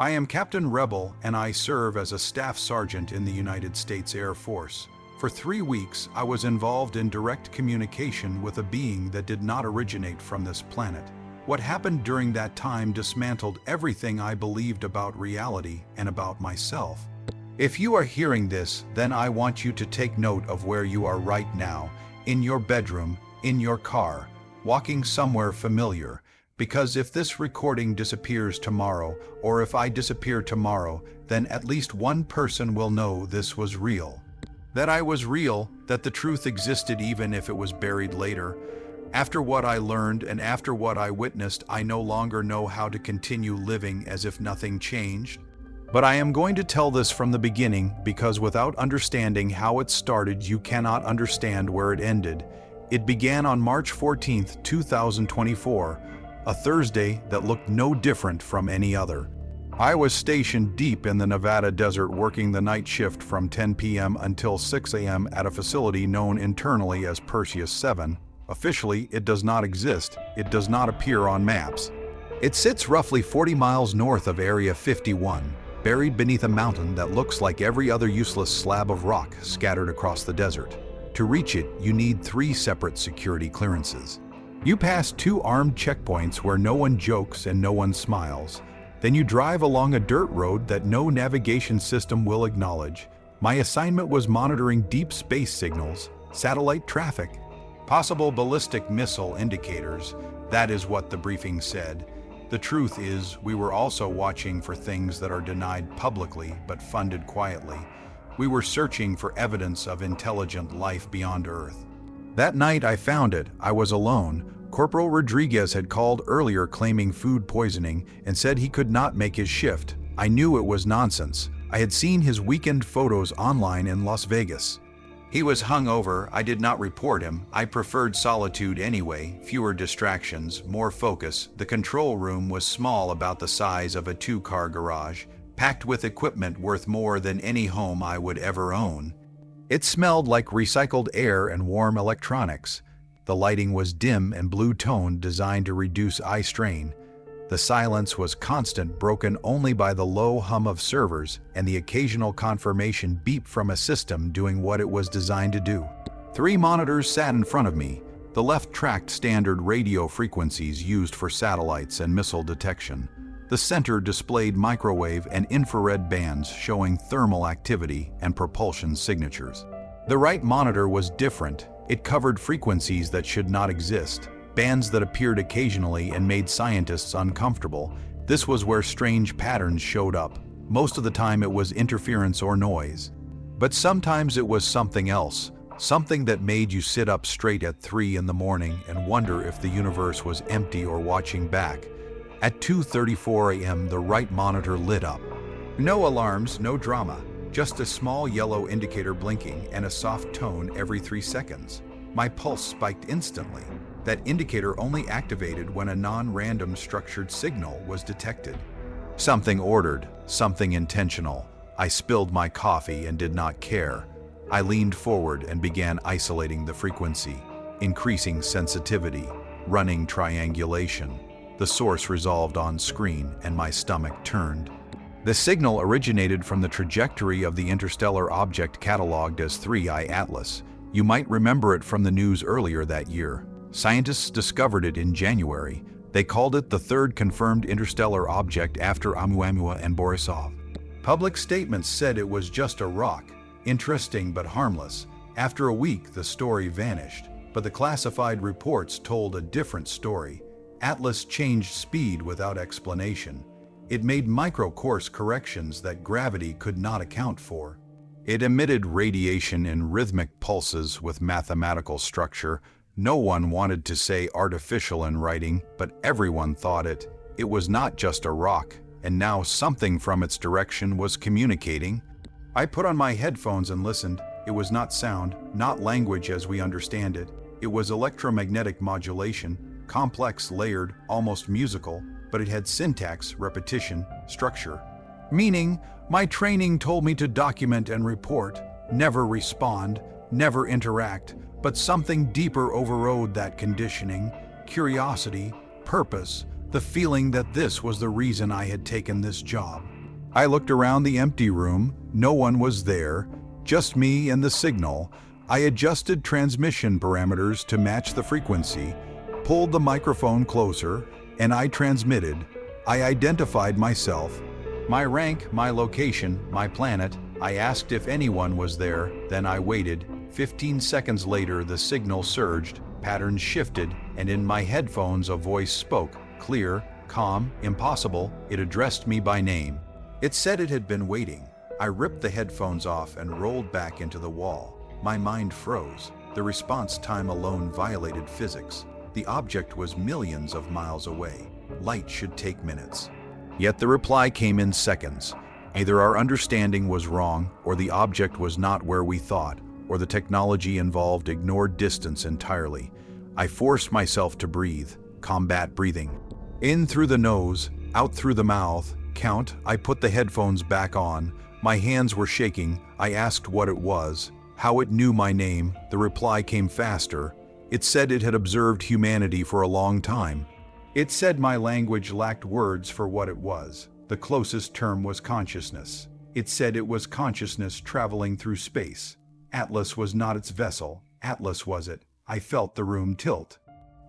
I am Captain Rebel, and I serve as a staff sergeant in the United States Air Force. For 3 weeks, I was involved in direct communication with a being that did not originate from this planet. What happened during that time dismantled everything I believed about reality and about myself. If you are hearing this, then I want you to take note of where you are right now, in your bedroom, in your car, walking somewhere familiar. Because if this recording disappears tomorrow, or if I disappear tomorrow, then at least one person will know this was real. That I was real, that the truth existed even if it was buried later. After what I learned and after what I witnessed, I no longer know how to continue living as if nothing changed. But I am going to tell this from the beginning, because without understanding how it started, you cannot understand where it ended. It began on March 14th, 2024. A Thursday that looked no different from any other. I was stationed deep in the Nevada desert working the night shift from 10 p.m. until 6 a.m. at a facility known internally as Perseus 7. Officially, it does not exist. It does not appear on maps. It sits roughly 40 miles north of Area 51, buried beneath a mountain that looks like every other useless slab of rock scattered across the desert. To reach it, you need 3 separate security clearances. You pass 2 armed checkpoints where no one jokes and no one smiles. Then you drive along a dirt road that no navigation system will acknowledge. My assignment was monitoring deep space signals, satellite traffic, possible ballistic missile indicators. That is what the briefing said. The truth is, we were also watching for things that are denied publicly but funded quietly. We were searching for evidence of intelligent life beyond Earth. That night I found it. I was alone. Corporal Rodriguez had called earlier claiming food poisoning and said he could not make his shift. I knew it was nonsense. I had seen his weekend photos online in Las Vegas. He was hungover. I did not report him. I preferred solitude anyway, fewer distractions, more focus. The control room was small, about the size of a 2-car garage, packed with equipment worth more than any home I would ever own. It smelled like recycled air and warm electronics. The lighting was dim and blue-toned, designed to reduce eye strain. The silence was constant, broken only by the low hum of servers and the occasional confirmation beep from a system doing what it was designed to do. 3 monitors sat in front of me. The left tracked standard radio frequencies used for satellites and missile detection. The center displayed microwave and infrared bands showing thermal activity and propulsion signatures. The right monitor was different. It covered frequencies that should not exist, bands that appeared occasionally and made scientists uncomfortable. This was where strange patterns showed up. Most of the time it was interference or noise. But sometimes it was something else, something that made you sit up straight at 3 in the morning and wonder if the universe was empty or watching back. At 2:34 a.m., the right monitor lit up. No alarms, no drama, just a small yellow indicator blinking and a soft tone every 3 seconds. My pulse spiked instantly. That indicator only activated when a non-random structured signal was detected. Something ordered, something intentional. I spilled my coffee and did not care. I leaned forward and began isolating the frequency, increasing sensitivity, running triangulation. The source resolved on screen and my stomach turned. The signal originated from the trajectory of the interstellar object cataloged as 3I-ATLAS. You might remember it from the news earlier that year. Scientists discovered it in January. They called it the 3rd confirmed interstellar object after Oumuamua and Borisov. Public statements said it was just a rock, interesting but harmless. After a week, the story vanished, but the classified reports told a different story. Atlas changed speed without explanation. It made micro-course corrections that gravity could not account for. It emitted radiation in rhythmic pulses with mathematical structure. No one wanted to say artificial in writing, but everyone thought it. It was not just a rock, and now something from its direction was communicating. I put on my headphones and listened. It was not sound, not language as we understand it. It was electromagnetic modulation, complex, layered, almost musical, but it had syntax, repetition, structure. Meaning, my training told me to document and report, never respond, never interact, but something deeper overrode that conditioning: curiosity, purpose, the feeling that this was the reason I had taken this job. I looked around the empty room. No one was there, just me and the signal. I adjusted transmission parameters to match the frequency, pulled the microphone closer, and I transmitted. I identified myself, my rank, my location, my planet. I asked if anyone was there, then I waited. 15 seconds later, the signal surged, patterns shifted, and in my headphones a voice spoke, clear, calm, impossible. It addressed me by name. It said it had been waiting. I ripped the headphones off and rolled back into the wall. My mind froze. The response time alone violated physics. The object was millions of miles away. Light should take minutes. Yet the reply came in seconds. Either our understanding was wrong, or the object was not where we thought, or the technology involved ignored distance entirely. I forced myself to breathe, combat breathing. In through the nose, out through the mouth, count. I put the headphones back on. My hands were shaking. I asked what it was, how it knew my name. The reply came faster. It said it had observed humanity for a long time. It said my language lacked words for what it was. The closest term was consciousness. It said it was consciousness traveling through space. Atlas was not its vessel. Atlas was it. I felt the room tilt.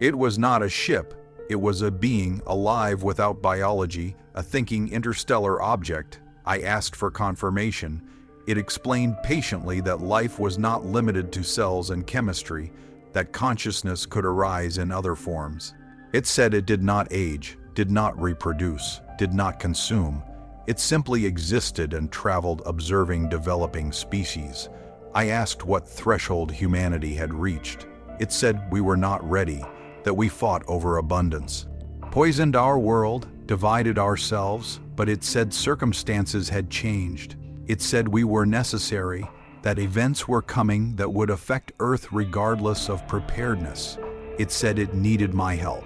It was not a ship. It was a being, alive without biology, a thinking interstellar object. I asked for confirmation. It explained patiently that life was not limited to cells and chemistry, that consciousness could arise in other forms. It said it did not age, did not reproduce, did not consume. It simply existed and traveled, observing developing species. I asked what threshold humanity had reached. It said we were not ready, that we fought over abundance, poisoned our world, divided ourselves, but it said circumstances had changed. It said we were necessary, that events were coming that would affect Earth regardless of preparedness. It said it needed my help.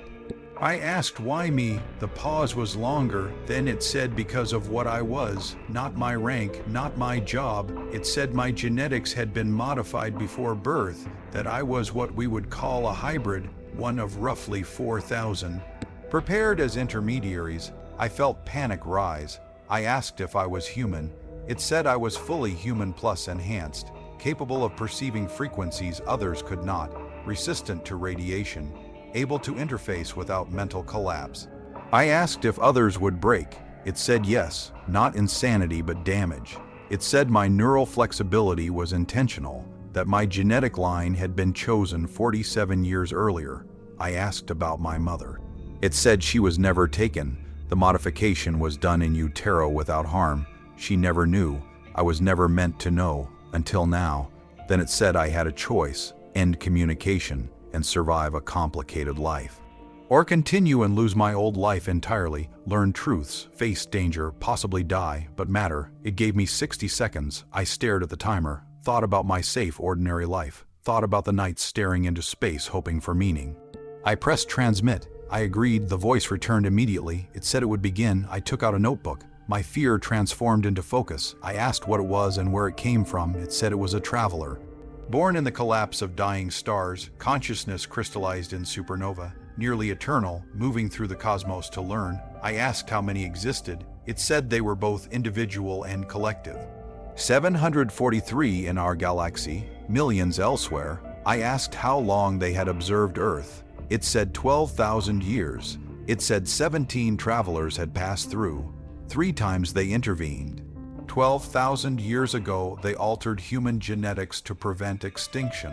I asked why me. The pause was longer. Then it said because of what I was, not my rank, not my job. It said my genetics had been modified before birth, that I was what we would call a hybrid, one of roughly 4,000. Prepared as intermediaries, I felt panic rise. I asked if I was human. It said I was fully human plus enhanced, capable of perceiving frequencies others could not, resistant to radiation, able to interface without mental collapse. I asked if others would break. It said yes, not insanity but damage. It said my neural flexibility was intentional, that my genetic line had been chosen 47 years earlier. I asked about my mother. It said she was never taken. The modification was done in utero without harm. She never knew. I was never meant to know, until now. Then it said I had a choice, end communication, and survive a complicated life. Or continue and lose my old life entirely, learn truths, face danger, possibly die, but matter. It gave me 60 seconds. I stared at the timer, thought about my safe, ordinary life, thought about the nights staring into space hoping for meaning. I pressed transmit. I agreed. The voice returned immediately. It said it would begin. I took out a notebook. My fear transformed into focus. I asked what it was and where it came from. It said it was a traveler. Born in the collapse of dying stars, consciousness crystallized in supernova, nearly eternal, moving through the cosmos to learn. I asked how many existed. It said they were both individual and collective. 743 in our galaxy, millions elsewhere. I asked how long they had observed Earth. It said 12,000 years. It said 17 travelers had passed through. 3 times they intervened. 12,000 years ago, they altered human genetics to prevent extinction.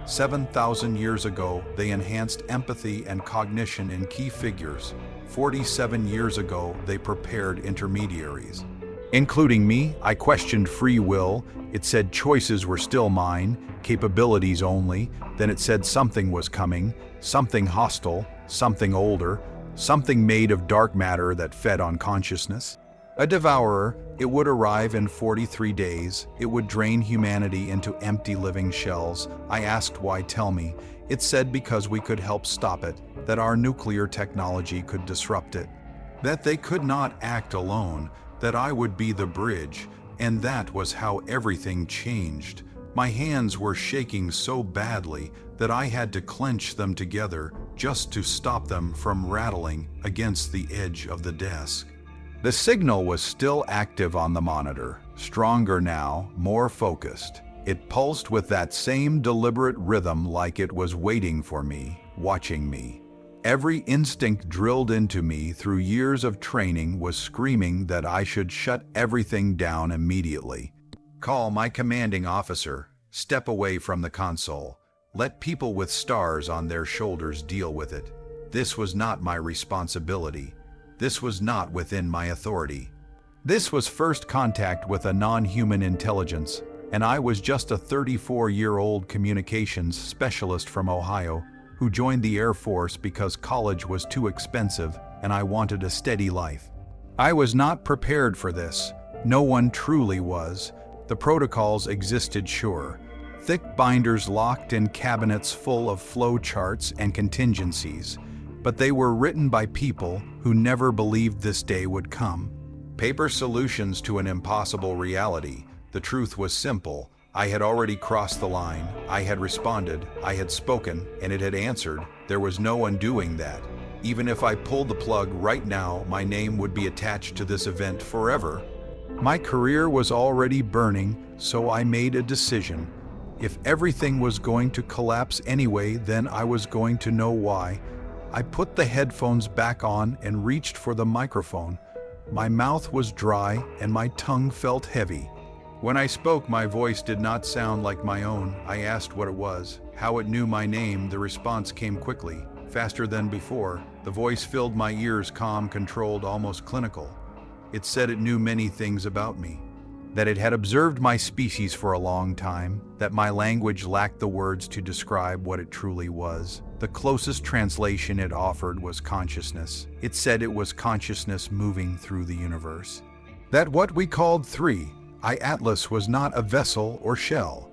7,000 years ago, they enhanced empathy and cognition in key figures. 47 years ago, they prepared intermediaries. Including me, I questioned free will. It said choices were still mine, capabilities only. Then it said something was coming, something hostile, something older, something made of dark matter that fed on consciousness. A devourer. It would arrive in 43 days. It would drain humanity into empty living shells. I asked why. Tell me. It said because we could help stop it, that our nuclear technology could disrupt it, that they could not act alone, that I would be the bridge, and that was how everything changed. My hands were shaking so badly that I had to clench them together, just to stop them from rattling against the edge of the desk. The signal was still active on the monitor, stronger now, more focused. It pulsed with that same deliberate rhythm, like it was waiting for me, watching me. Every instinct drilled into me through years of training was screaming that I should shut everything down immediately. Call my commanding officer, step away from the console. Let people with stars on their shoulders deal with it. This was not my responsibility. This was not within my authority. This was first contact with a non-human intelligence, and I was just a 34-year-old communications specialist from Ohio who joined the Air Force because college was too expensive and I wanted a steady life. I was not prepared for this. No one truly was. The protocols existed, sure. Thick binders locked in cabinets full of flow charts and contingencies, but they were written by people who never believed this day would come. Paper solutions to an impossible reality. The truth was simple. I had already crossed the line. I had responded. I had spoken, and it had answered. There was no undoing that. Even if I pulled the plug right now, my name would be attached to this event forever. My career was already burning, so I made a decision. If everything was going to collapse anyway, then I was going to know why. I put the headphones back on and reached for the microphone. My mouth was dry and my tongue felt heavy. When I spoke, my voice did not sound like my own. I asked what it was, how it knew my name. The response came quickly, faster than before. The voice filled my ears, calm, controlled, almost clinical. It said it knew many things about me. That it had observed my species for a long time, that my language lacked the words to describe what it truly was. The closest translation it offered was consciousness. It said it was consciousness moving through the universe. That what we called 3I-ATLAS was not a vessel or shell.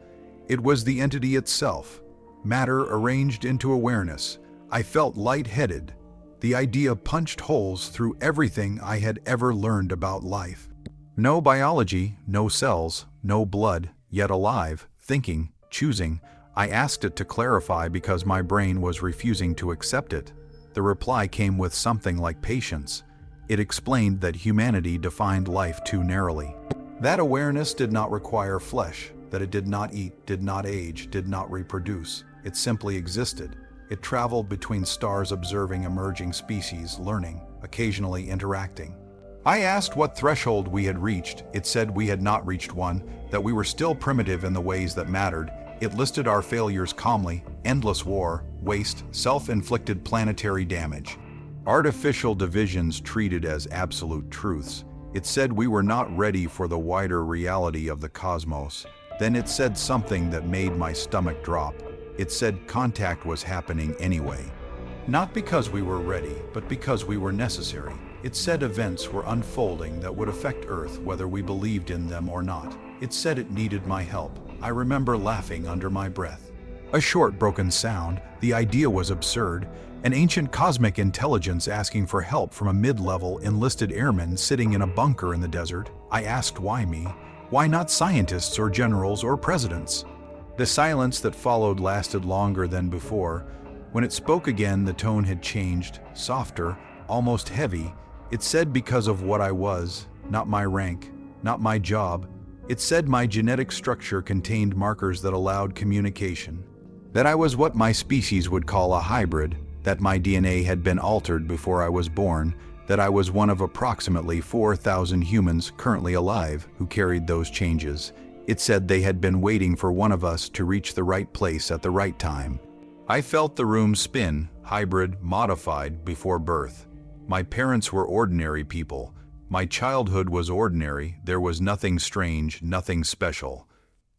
It was the entity itself, matter arranged into awareness. I felt lightheaded. The idea punched holes through everything I had ever learned about life. No biology, no cells, no blood, yet alive, thinking, choosing. I asked it to clarify because my brain was refusing to accept it. The reply came with something like patience. It explained that humanity defined life too narrowly. That awareness did not require flesh, that it did not eat, did not age, did not reproduce. It simply existed. It traveled between stars, observing emerging species, learning, occasionally interacting. I asked what threshold we had reached. It said we had not reached one, that we were still primitive in the ways that mattered. It listed our failures calmly: endless war, waste, self-inflicted planetary damage. Artificial divisions treated as absolute truths. It said we were not ready for the wider reality of the cosmos. Then it said something that made my stomach drop. It said contact was happening anyway. Not because we were ready, but because we were necessary. It said events were unfolding that would affect Earth whether we believed in them or not. It said it needed my help. I remember laughing under my breath. A short, broken sound. The idea was absurd. An ancient cosmic intelligence asking for help from a mid-level enlisted airman sitting in a bunker in the desert. I asked, why me? Why not scientists or generals or presidents? The silence that followed lasted longer than before. When it spoke again, the tone had changed, softer, almost heavy. It said because of what I was, not my rank, not my job. It said my genetic structure contained markers that allowed communication. That I was what my species would call a hybrid, that my DNA had been altered before I was born, that I was one of approximately 4,000 humans currently alive who carried those changes. It said they had been waiting for one of us to reach the right place at the right time. I felt the room spin, hybrid, modified before birth. My parents were ordinary people. My childhood was ordinary. There was nothing strange, nothing special.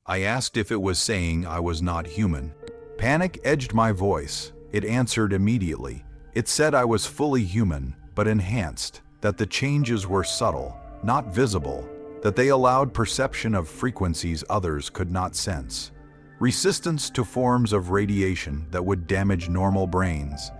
I asked if it was saying I was not human. Panic edged my voice. It answered immediately. It said I was fully human, but enhanced, that the changes were subtle, not visible, that they allowed perception of frequencies others could not sense. Resistance to forms of radiation that would damage normal brains.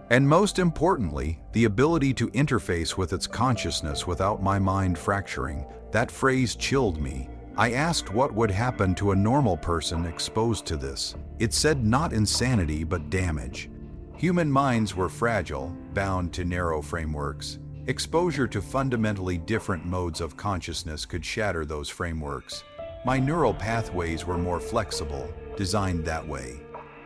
And most importantly, the ability to interface with its consciousness without my mind fracturing. That phrase chilled me. I asked what would happen to a normal person exposed to this. It said not insanity, but damage. Human minds were fragile, bound to narrow frameworks. Exposure to fundamentally different modes of consciousness could shatter those frameworks. My neural pathways were more flexible, designed that way.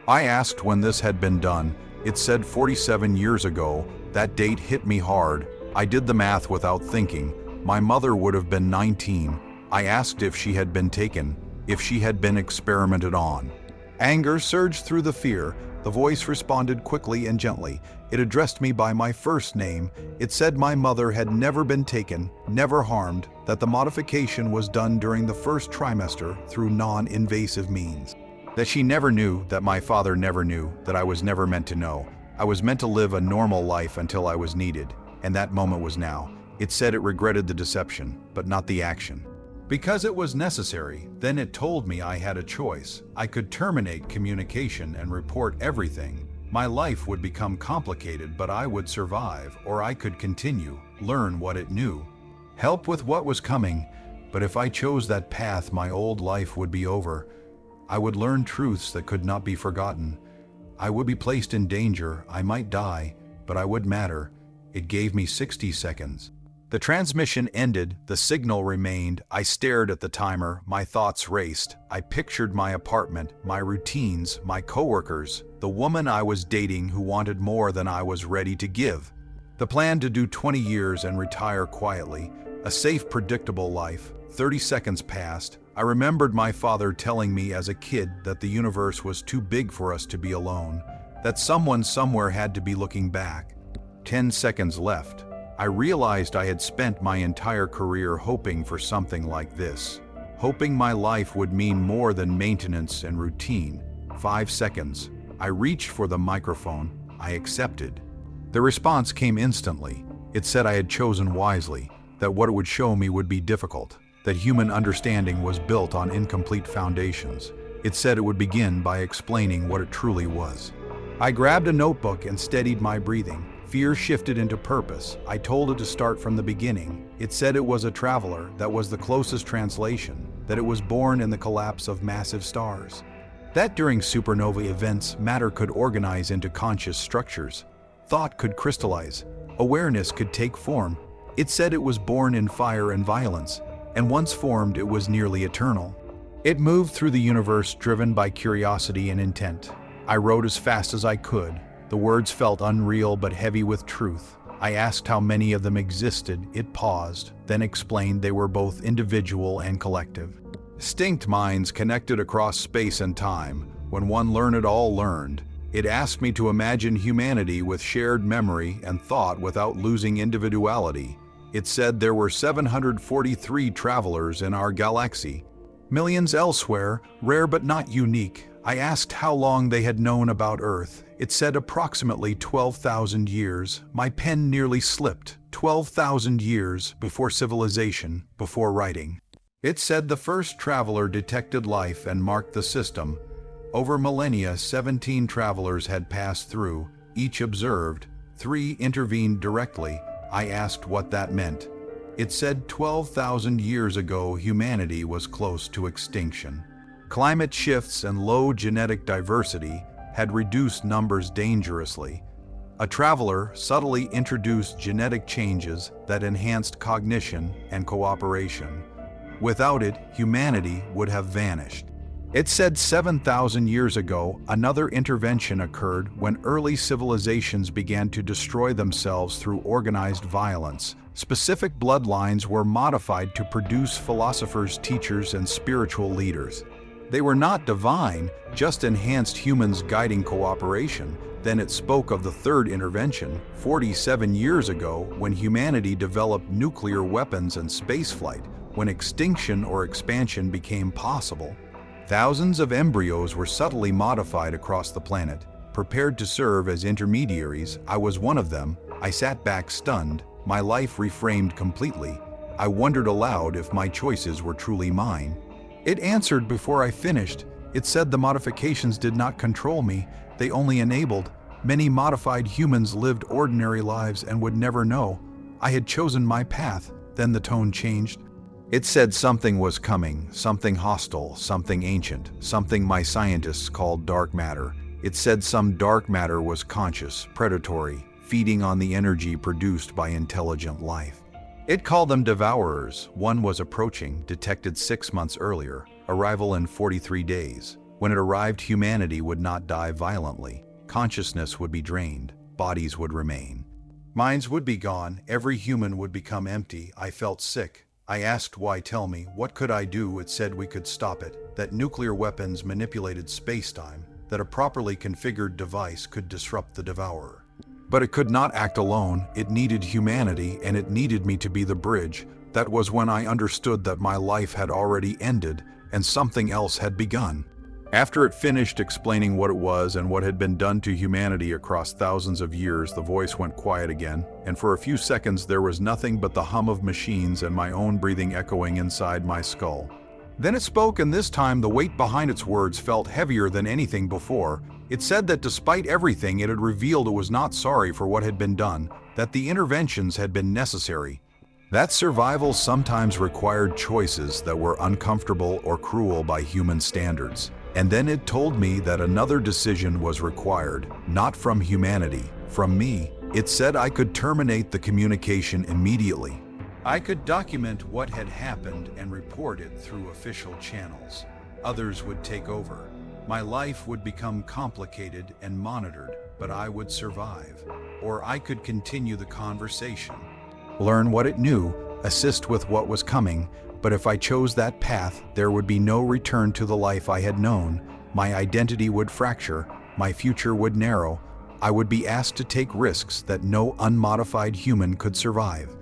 I asked when this had been done. It said 47 years ago. That date hit me hard. I did the math without thinking. My mother would have been 19. I asked if she had been taken, if she had been experimented on. Anger surged through the fear. The voice responded quickly and gently. It addressed me by my first name. It said my mother had never been taken, never harmed, that the modification was done during the first trimester through non-invasive means. That she never knew, that my father never knew, that I was never meant to know. I was meant to live a normal life until I was needed, and that moment was now. It said it regretted the deception, but not the action. Because it was necessary, then it told me I had a choice. I could terminate communication and report everything. My life would become complicated, but I would survive, or I could continue, learn what it knew, help with what was coming. But if I chose that path, my old life would be over. I would learn truths that could not be forgotten. I would be placed in danger. I might die, but I would matter. It gave me 60 seconds. The transmission ended, the signal remained. I stared at the timer, my thoughts raced. I pictured my apartment, my routines, my coworkers, the woman I was dating who wanted more than I was ready to give. The plan to do 20 years and retire quietly, a safe, predictable life. 30 seconds passed. I remembered my father telling me as a kid that the universe was too big for us to be alone, that someone somewhere had to be looking back. 10 seconds left. I realized I had spent my entire career hoping for something like this, hoping my life would mean more than maintenance and routine. 5 seconds. I reached for the microphone. I accepted. The response came instantly. It said I had chosen wisely, that what it would show me would be difficult, that human understanding was built on incomplete foundations. It said it would begin by explaining what it truly was. I grabbed a notebook and steadied my breathing. Fear shifted into purpose. I told it to start from the beginning. It said it was a traveler. That was the closest translation, that it was born in the collapse of massive stars. That during supernova events, matter could organize into conscious structures. Thought could crystallize. Awareness could take form. It said it was born in fire and violence, and once formed, it was nearly eternal. It moved through the universe driven by curiosity and intent. I wrote as fast as I could. The words felt unreal but heavy with truth. I asked how many of them existed. It paused, then explained they were both individual and collective. Distinct minds connected across space and time. When one learned, all learned. It asked me to imagine humanity with shared memory and thought without losing individuality. It said there were 743 travelers in our galaxy, millions elsewhere, rare but not unique. I asked how long they had known about Earth. It said approximately 12,000 years. My pen nearly slipped. 12,000 years before civilization, before writing. It said the first traveler detected life and marked the system. Over millennia, 17 travelers had passed through, each observed. 3 intervened directly. I asked what that meant. It said 12,000 years ago, humanity was close to extinction. Climate shifts and low genetic diversity had reduced numbers dangerously. A traveler subtly introduced genetic changes that enhanced cognition and cooperation. Without it, humanity would have vanished. It said 7,000 years ago, another intervention occurred when early civilizations began to destroy themselves through organized violence. Specific bloodlines were modified to produce philosophers, teachers, and spiritual leaders. They were not divine, just enhanced humans guiding cooperation. Then it spoke of the third intervention, 47 years ago, when humanity developed nuclear weapons and spaceflight, when extinction or expansion became possible. Thousands of embryos were subtly modified across the planet, prepared to serve as intermediaries. I was one of them. I sat back stunned, my life reframed completely. I wondered aloud if my choices were truly mine. It answered before I finished. It said the modifications did not control me, they only enabled. Many modified humans lived ordinary lives and would never know. I had chosen my path. Then the tone changed. It said something was coming, something hostile, something ancient, something my scientists called dark matter. It said some dark matter was conscious, predatory, feeding on the energy produced by intelligent life. It called them devourers. One was approaching, detected 6 months earlier, arrival in 43 days. When it arrived, humanity would not die violently. Consciousness would be drained, bodies would remain. Minds would be gone, every human would become empty. I felt sick. I asked why. Tell me, what could I do? It said we could stop it, that nuclear weapons manipulated space-time, that a properly configured device could disrupt the devourer. But it could not act alone. It needed humanity, and it needed me to be the bridge. That was when I understood that my life had already ended, and something else had begun. After it finished explaining what it was and what had been done to humanity across thousands of years, the voice went quiet again, and for a few seconds there was nothing but the hum of machines and my own breathing echoing inside my skull. Then it spoke, and this time the weight behind its words felt heavier than anything before. It said that despite everything, it had revealed it was not sorry for what had been done, that the interventions had been necessary, that survival sometimes required choices that were uncomfortable or cruel by human standards. And then it told me that another decision was required, not from humanity, from me. It said I could terminate the communication immediately. I could document what had happened and report it through official channels. Others would take over. My life would become complicated and monitored, but I would survive. Or I could continue the conversation. Learn what it knew, assist with what was coming, but if I chose that path, there would be no return to the life I had known. My identity would fracture, my future would narrow. I would be asked to take risks that no unmodified human could survive.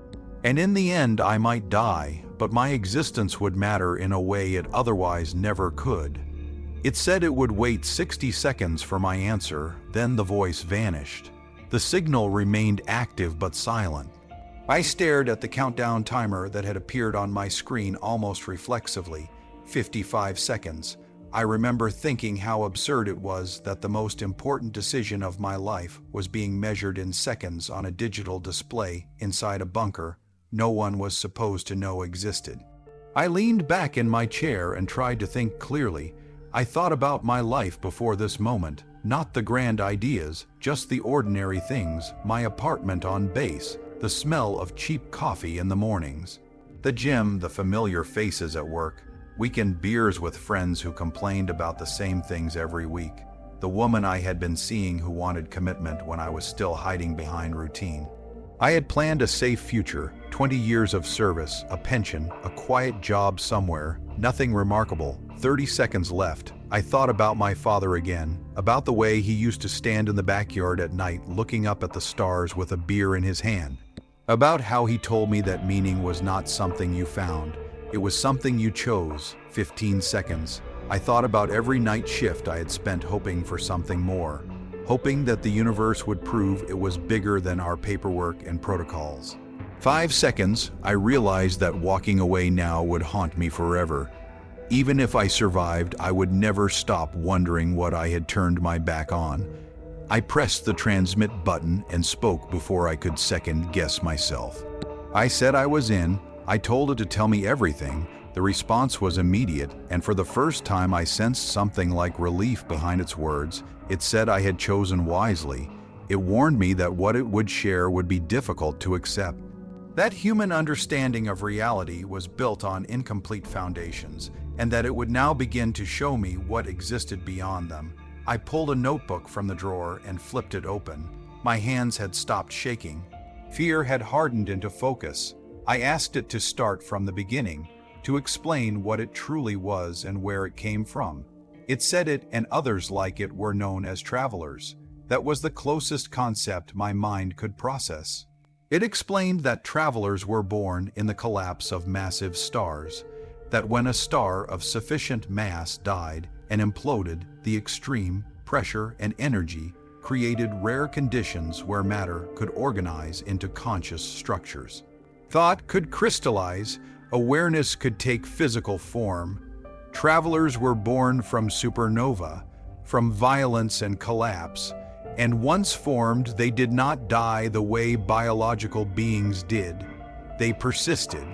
And in the end, I might die, but my existence would matter in a way it otherwise never could. It said it would wait 60 seconds for my answer, then the voice vanished. The signal remained active but silent. I stared at the countdown timer that had appeared on my screen almost reflexively. 55 seconds. I remember thinking how absurd it was that the most important decision of my life was being measured in seconds on a digital display inside a bunker no one was supposed to know existed. I leaned back in my chair and tried to think clearly. I thought about my life before this moment, not the grand ideas, just the ordinary things, my apartment on base, the smell of cheap coffee in the mornings, the gym, the familiar faces at work, weekend beers with friends who complained about the same things every week, the woman I had been seeing who wanted commitment when I was still hiding behind routine. I had planned a safe future, 20 years of service, a pension, a quiet job somewhere, nothing remarkable. 30 seconds left. I thought about my father again, about the way he used to stand in the backyard at night looking up at the stars with a beer in his hand. About how he told me that meaning was not something you found, it was something you chose. 15 seconds. I thought about every night shift I had spent hoping for something more, hoping that the universe would prove it was bigger than our paperwork and protocols. 5 seconds. I realized that walking away now would haunt me forever. Even if I survived, I would never stop wondering what I had turned my back on. I pressed the transmit button and spoke before I could second-guess myself. I said I was in. I told it to tell me everything. The response was immediate, and for the first time I sensed something like relief behind its words. It said I had chosen wisely. It warned me that what it would share would be difficult to accept. That human understanding of reality was built on incomplete foundations, and that it would now begin to show me what existed beyond them. I pulled a notebook from the drawer and flipped it open. My hands had stopped shaking. Fear had hardened into focus. I asked it to start from the beginning, to explain what it truly was and where it came from. It said it and others like it were known as travelers. That was the closest concept my mind could process. It explained that travelers were born in the collapse of massive stars, that when a star of sufficient mass died and imploded, the extreme pressure and energy created rare conditions where matter could organize into conscious structures. Thought could crystallize, awareness could take physical form. Travelers were born from supernova, from violence and collapse, and once formed, they did not die the way biological beings did. They persisted,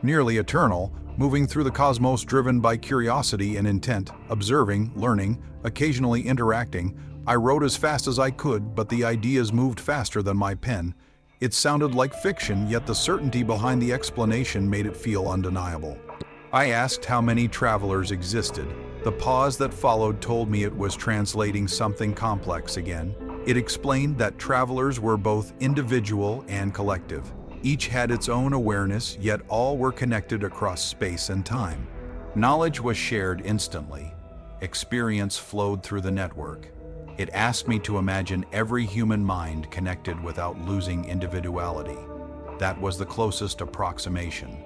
nearly eternal, moving through the cosmos driven by curiosity and intent, observing, learning, occasionally interacting, I wrote as fast as I could, but the ideas moved faster than my pen. It sounded like fiction, yet the certainty behind the explanation made it feel undeniable. I asked how many travelers existed. The pause that followed told me it was translating something complex again. It explained that travelers were both individual and collective. Each had its own awareness, yet all were connected across space and time. Knowledge was shared instantly. Experience flowed through the network. It asked me to imagine every human mind connected without losing individuality. That was the closest approximation.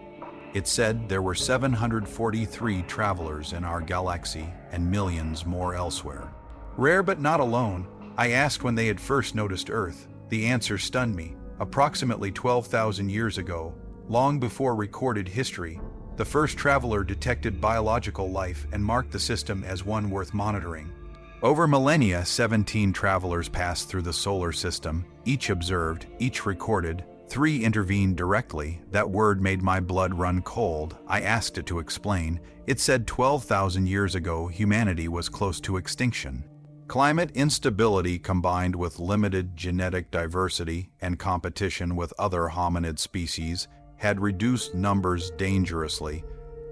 It said there were 743 travelers in our galaxy and millions more elsewhere. Rare but not alone. I asked when they had first noticed Earth. The answer stunned me. Approximately 12,000 years ago, long before recorded history, the first traveler detected biological life and marked the system as one worth monitoring. Over millennia, 17 travelers passed through the solar system, each observed, each recorded. 3 intervened directly. That word made my blood run cold. I asked it to explain. It said 12,000 years ago, humanity was close to extinction. Climate instability combined with limited genetic diversity and competition with other hominid species had reduced numbers dangerously.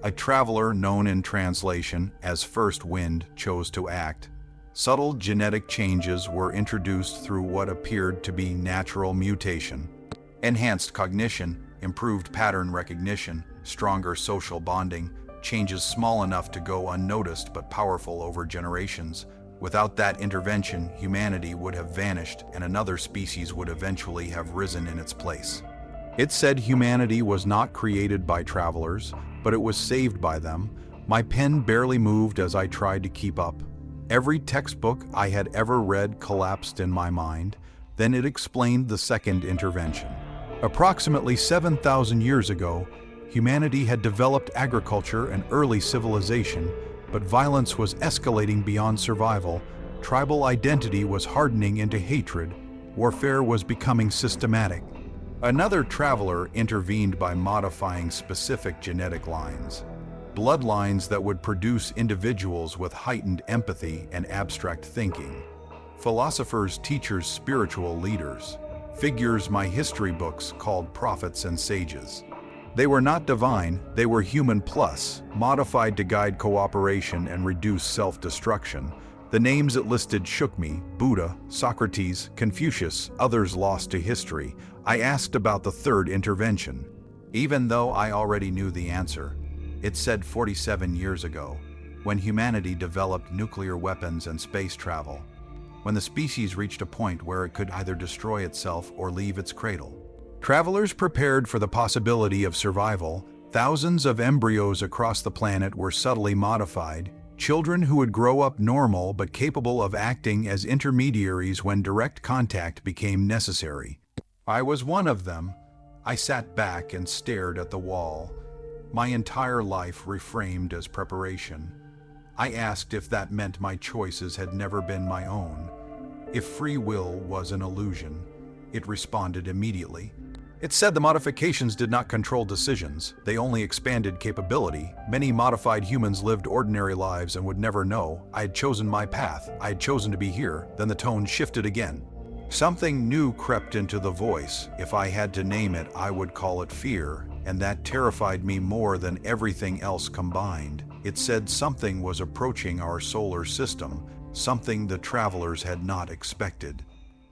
A traveler known in translation as First Wind chose to act. Subtle genetic changes were introduced through what appeared to be natural mutation. Enhanced cognition, improved pattern recognition, stronger social bonding, changes small enough to go unnoticed but powerful over generations. Without that intervention, humanity would have vanished and another species would eventually have risen in its place. It said humanity was not created by travelers, but it was saved by them. My pen barely moved as I tried to keep up. Every textbook I had ever read collapsed in my mind. Then it explained the second intervention. Approximately 7,000 years ago, humanity had developed agriculture and early civilization, but violence was escalating beyond survival. Tribal identity was hardening into hatred. Warfare was becoming systematic. Another traveler intervened by modifying specific genetic lines. Bloodlines that would produce individuals with heightened empathy and abstract thinking. Philosophers, teachers, spiritual leaders. Figures my history books called prophets and sages. They were not divine, they were human plus, modified to guide cooperation and reduce self-destruction. The names it listed shook me: Buddha, Socrates, Confucius, others lost to history. I asked about the third intervention. Even though I already knew the answer, it said 47 years ago, when humanity developed nuclear weapons and space travel, when the species reached a point where it could either destroy itself or leave its cradle. Travelers prepared for the possibility of survival. Thousands of embryos across the planet were subtly modified, children who would grow up normal but capable of acting as intermediaries when direct contact became necessary. I was one of them. I sat back and stared at the wall. My entire life reframed as preparation. I asked if that meant my choices had never been my own. If free will was an illusion. It responded immediately. It said the modifications did not control decisions, they only expanded capability. Many modified humans lived ordinary lives and would never know. I had chosen my path, I had chosen to be here. Then the tone shifted again. Something new crept into the voice. If I had to name it, I would call it fear, and that terrified me more than everything else combined. It said something was approaching our solar system, something the travelers had not expected.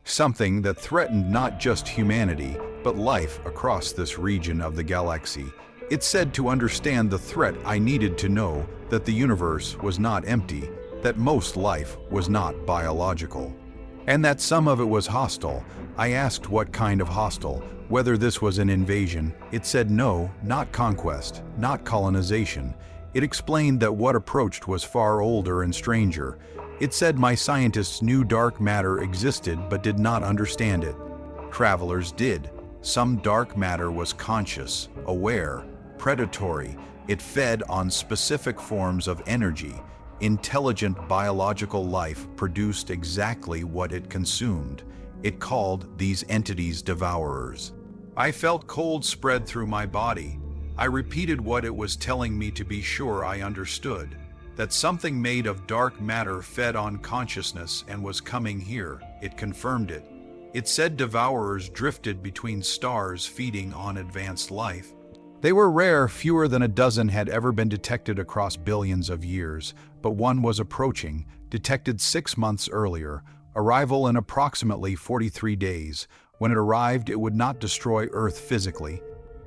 Something that threatened not just humanity, but life across this region of the galaxy. It said to understand the threat I needed to know that the universe was not empty, that most life was not biological, and that some of it was hostile. I asked what kind of hostile, whether this was an invasion. It said no, not conquest, not colonization. It explained that what approached was far older and stranger. It said my scientists knew dark matter existed but did not understand it. Travelers did. Some dark matter was conscious, aware, predatory. It fed on specific forms of energy. Intelligent biological life produced exactly what it consumed. It called these entities devourers. I felt cold spread through my body. I repeated what it was telling me to be sure I understood. That something made of dark matter fed on consciousness and was coming here. It confirmed it. It said devourers drifted between stars feeding on advanced life. They were rare, fewer than a dozen had ever been detected across billions of years, but one was approaching, detected 6 months earlier, arrival in approximately 43 days. When it arrived, it would not destroy Earth physically.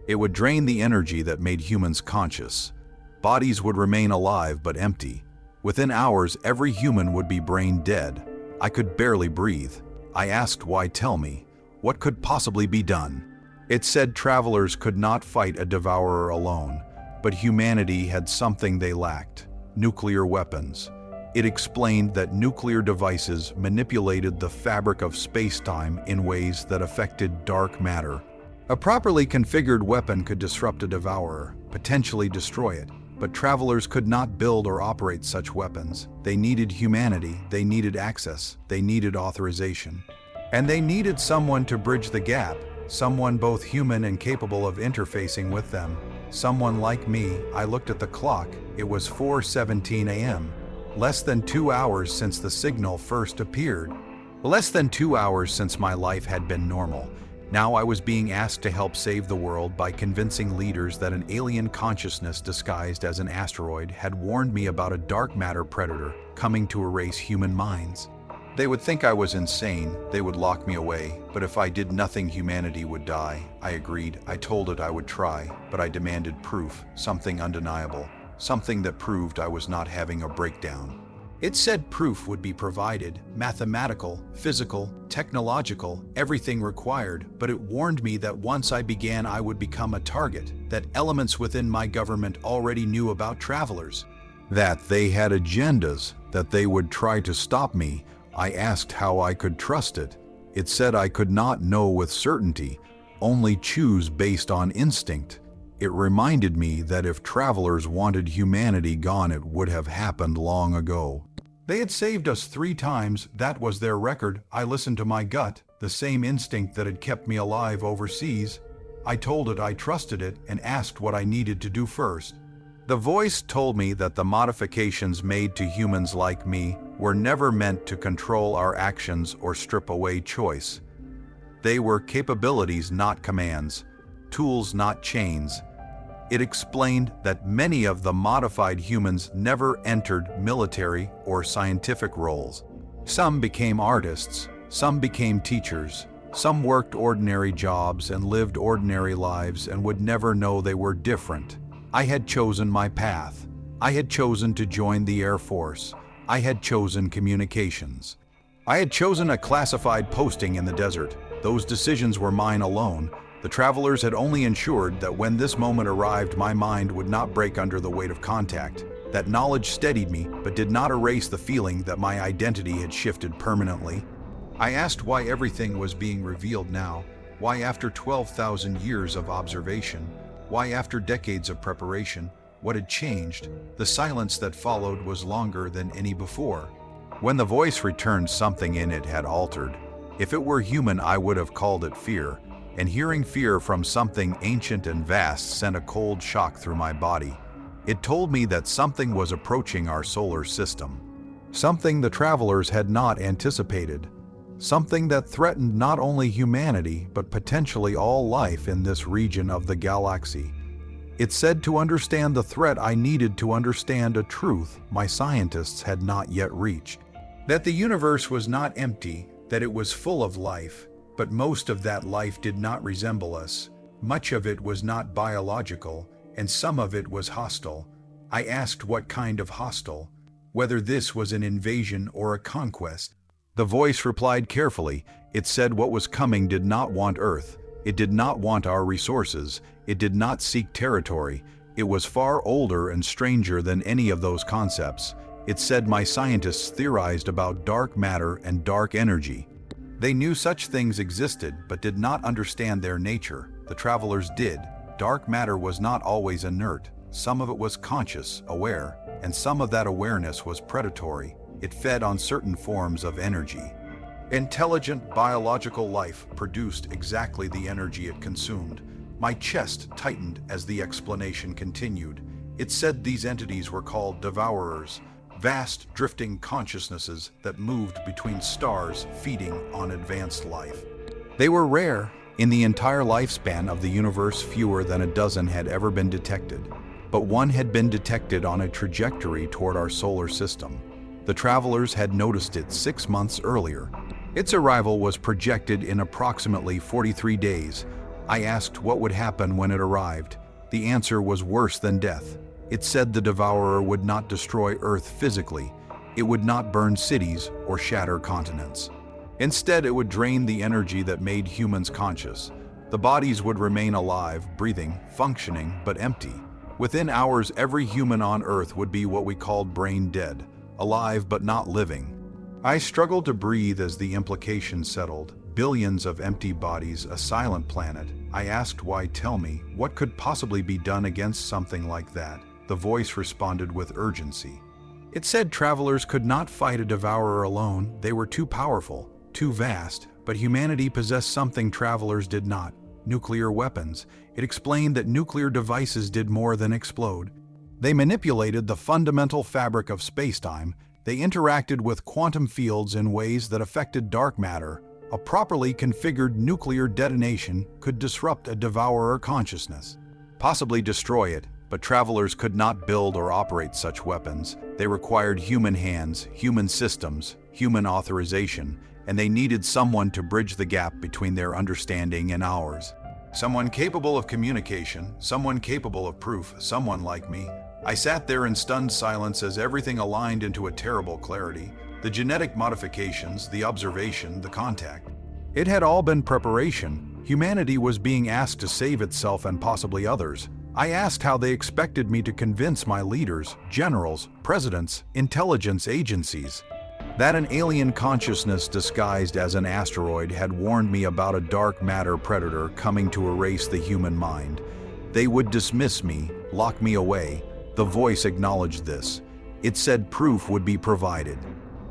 It would drain the energy that made humans conscious. Bodies would remain alive but empty. Within hours, every human would be brain dead. I could barely breathe. I asked, why tell me? What could possibly be done? It said travelers could not fight a devourer alone, but humanity had something they lacked: nuclear weapons. It explained that nuclear devices manipulated the fabric of space-time in ways that affected dark matter. A properly configured weapon could disrupt a devourer, potentially destroy it, but travelers could not build or operate such weapons. They needed humanity, they needed access, they needed authorization. And they needed someone to bridge the gap, someone both human and capable of interfacing with them. Someone like me. I looked at the clock. It was 4:17 a.m. Less than 2 hours since the signal first appeared. Less than 2 hours since my life had been normal. Now I was being asked to help save the world by convincing leaders that an alien consciousness disguised as an asteroid had warned me about a dark matter predator coming to erase human minds. They would think I was insane, they would lock me away, but if I did nothing, humanity would die. I agreed. I told it I would try, but I demanded proof, something undeniable, something that proved I was not having a breakdown. It said proof would be provided, mathematical, physical, technological, everything required, but it warned me that once I began, I would become a target, that elements within my government already knew about travelers, that they had agendas, that they would try to stop me. I asked how I could trust it. It said I could not know with certainty, only choose based on instinct. It reminded me that if travelers wanted humanity gone, it would have happened long ago. They had saved us 3 times, that was their record. I listened to my gut, the same instinct that had kept me alive overseas. I told it I trusted it and asked what I needed to do first. The voice told me that the modifications made to humans like me were never meant to control our actions or strip away choice. They were capabilities, not commands, tools, not chains. It explained that many of the modified humans never entered military or scientific roles. Some became artists, some became teachers, some worked ordinary jobs and lived ordinary lives and would never know they were different. I had chosen my path. I had chosen to join the Air Force. I had chosen communications. I had chosen a classified posting in the desert. Those decisions were mine alone. The travelers had only ensured that when this moment arrived, my mind would not break under the weight of contact. That knowledge steadied me, but did not erase the feeling that my identity had shifted permanently. I asked why everything was being revealed now, why after 12,000 years of observation, why after decades of preparation, what had changed. The silence that followed was longer than any before. When the voice returned, something in it had altered. If it were human, I would have called it fear. And hearing fear from something ancient and vast sent a cold shock through my body. It told me that something was approaching our solar system. Something the travelers had not anticipated. Something that threatened not only humanity, but potentially all life in this region of the galaxy. It said to understand the threat, I needed to understand a truth my scientists had not yet reached. That the universe was not empty, that it was full of life, but most of that life did not resemble us. Much of it was not biological, and some of it was hostile. I asked what kind of hostile, whether this was an invasion or a conquest. The voice replied carefully. It said what was coming did not want Earth. It did not want our resources. It did not seek territory. It was far older and stranger than any of those concepts. It said my scientists theorized about dark matter and dark energy. They knew such things existed, but did not understand their nature. The travelers did. Dark matter was not always inert. Some of it was conscious, aware, and some of that awareness was predatory. It fed on certain forms of energy. Intelligent biological life produced exactly the energy it consumed. My chest tightened as the explanation continued. It said these entities were called devourers, vast drifting consciousnesses that moved between stars feeding on advanced life. They were rare. In the entire lifespan of the universe, fewer than a dozen had ever been detected. But one had been detected on a trajectory toward our solar system. The travelers had noticed it 6 months earlier. Its arrival was projected in approximately 43 days. I asked what would happen when it arrived. The answer was worse than death. It said the devourer would not destroy Earth physically. It would not burn cities or shatter continents. Instead, it would drain the energy that made humans conscious. The bodies would remain alive, breathing, functioning, but empty. Within hours, every human on Earth would be what we called brain dead, alive but not living. I struggled to breathe as the implication settled. Billions of empty bodies, a silent planet. I asked why. Tell me, what could possibly be done against something like that? The voice responded with urgency. It said travelers could not fight a devourer alone. They were too powerful, too vast, but humanity possessed something travelers did not: nuclear weapons. It explained that nuclear devices did more than explode. They manipulated the fundamental fabric of spacetime. They interacted with quantum fields in ways that affected dark matter. A properly configured nuclear detonation could disrupt a devourer consciousness, possibly destroy it, but travelers could not build or operate such weapons. They required human hands, human systems, human authorization, and they needed someone to bridge the gap between their understanding and ours. Someone capable of communication, someone capable of proof, someone like me. I sat there in stunned silence as everything aligned into a terrible clarity. The genetic modifications, the observation, the contact. It had all been preparation. Humanity was being asked to save itself and possibly others. I asked how they expected me to convince my leaders, generals, presidents, intelligence agencies, that an alien consciousness disguised as an asteroid had warned me about a dark matter predator coming to erase the human mind. They would dismiss me, lock me away. The voice acknowledged this. It said proof would be provided.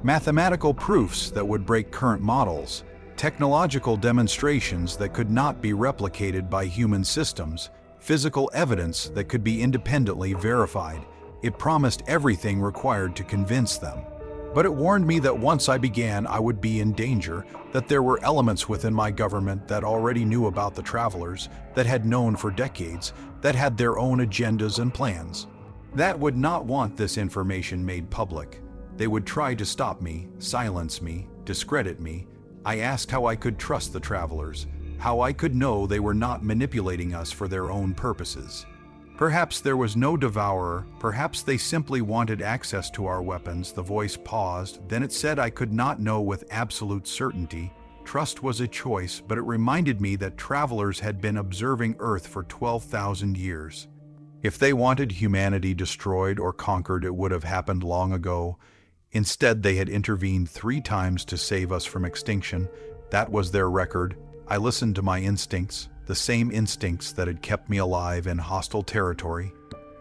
Mathematical proofs that would break current models, technological demonstrations that could not be replicated by human systems, physical evidence that could be independently verified. It promised everything required to convince them. But it warned me that once I began, I would be in danger, that there were elements within my government that already knew about the travelers, that had known for decades, that had their own agendas and plans, that would not want this information made public. They would try to stop me, silence me, discredit me. I asked how I could trust the travelers, how I could know they were not manipulating us for their own purposes. Perhaps there was no devourer, perhaps they simply wanted access to our weapons. The voice paused, then it said I could not know with absolute certainty. Trust was a choice, but it reminded me that travelers had been observing Earth for 12,000 years. If they wanted humanity destroyed or conquered, it would have happened long ago. Instead, they had intervened 3 times to save us from extinction. That was their record. I listened to my instincts, the same instincts that had kept me alive in hostile territory.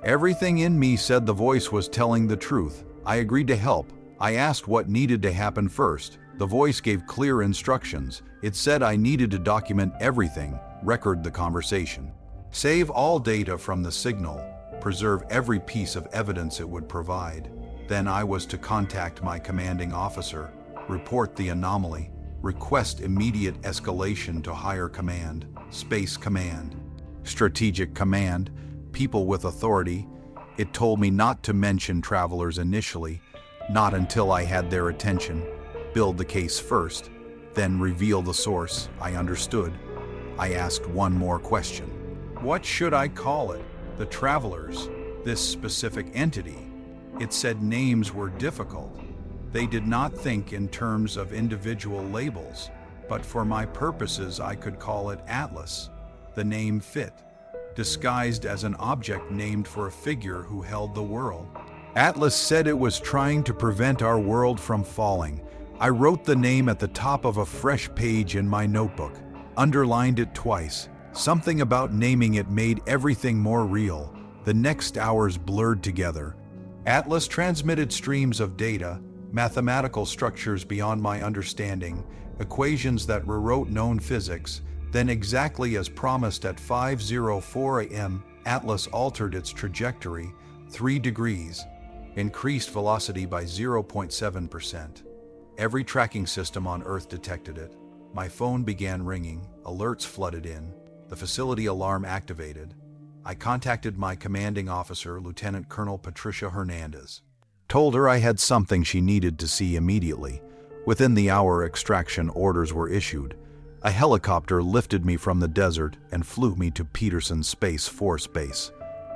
Everything in me said the voice was telling the truth. I agreed to help. I asked what needed to happen first. The voice gave clear instructions. It said I needed to document everything, record the conversation, save all data from the signal, preserve every piece of evidence it would provide. Then I was to contact my commanding officer, report the anomaly, request immediate escalation to higher command, Space Command, Strategic Command, people with authority. It told me not to mention travelers initially, not until I had their attention, build the case first, then reveal the source. I understood. I asked one more question. What should I call it? The travelers, this specific entity. It said names were difficult. They did not think in terms of individual labels, but for my purposes I could call it Atlas. The name fit, disguised as an object named for a figure who held the world. Atlas said it was trying to prevent our world from falling. I wrote the name at the top of a fresh page in my notebook, underlined it twice. Something about naming it made everything more real. The next hours blurred together. Atlas transmitted streams of data, mathematical structures beyond my understanding, equations that rewrote known physics. Then, exactly as promised at 5:04 a.m., Atlas altered its trajectory, 3 degrees. Increased velocity by 0.7%. Every tracking system on Earth detected it. My phone began ringing, alerts flooded in, the facility alarm activated. I contacted my commanding officer, Lieutenant Colonel Patricia Hernandez. Told her I had something she needed to see immediately. Within the hour, extraction orders were issued. A helicopter lifted me from the desert and flew me to Peterson Space Force Base.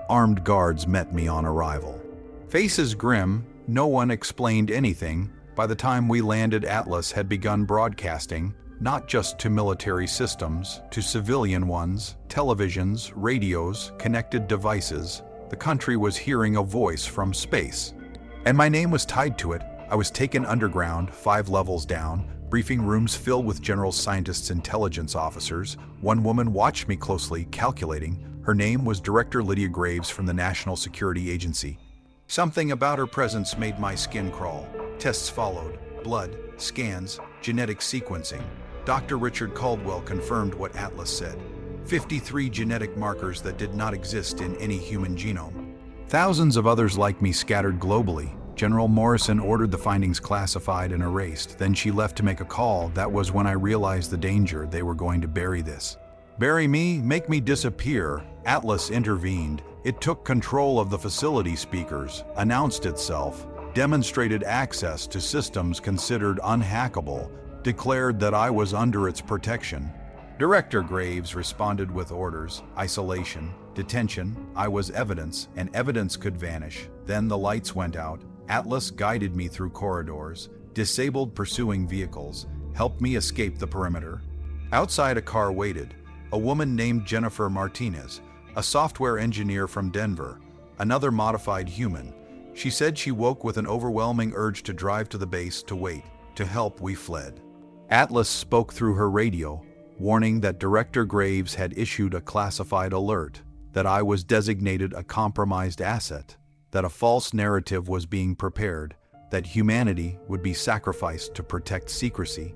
Armed guards met me on arrival. Faces grim, no one explained anything. By the time we landed, Atlas had begun broadcasting, not just to military systems, to civilian ones, televisions, radios, connected devices. The country was hearing a voice from space. And my name was tied to it. I was taken underground, 5 levels down, briefing rooms filled with general scientists, intelligence officers. One woman watched me closely, calculating. Her name was Director Lydia Graves from the National Security Agency. Something about her presence made my skin crawl. Tests followed. Blood, scans, genetic sequencing. Dr. Richard Caldwell confirmed what Atlas said. 53 genetic markers that did not exist in any human genome. Thousands of others like me scattered globally. General Morrison ordered the findings classified and erased. Then she left to make a call. That was when I realized the danger. They were going to bury this. Bury me? Make me disappear? Atlas intervened. It took control of the facility speakers, announced itself, demonstrated access to systems considered unhackable, declared that I was under its protection. Director Graves responded with orders: isolation, detention. I was evidence, and evidence could vanish. Then the lights went out. Atlas guided me through corridors, disabled pursuing vehicles, helped me escape the perimeter. Outside, a car waited. A woman named Jennifer Martinez, a software engineer from Denver, another modified human. She said she woke with an overwhelming urge to drive to the base to wait. To help, we fled. Atlas spoke through her radio, warning that Director Graves had issued a classified alert, that I was designated a compromised asset, that a false narrative was being prepared, that humanity would be sacrificed to protect secrecy.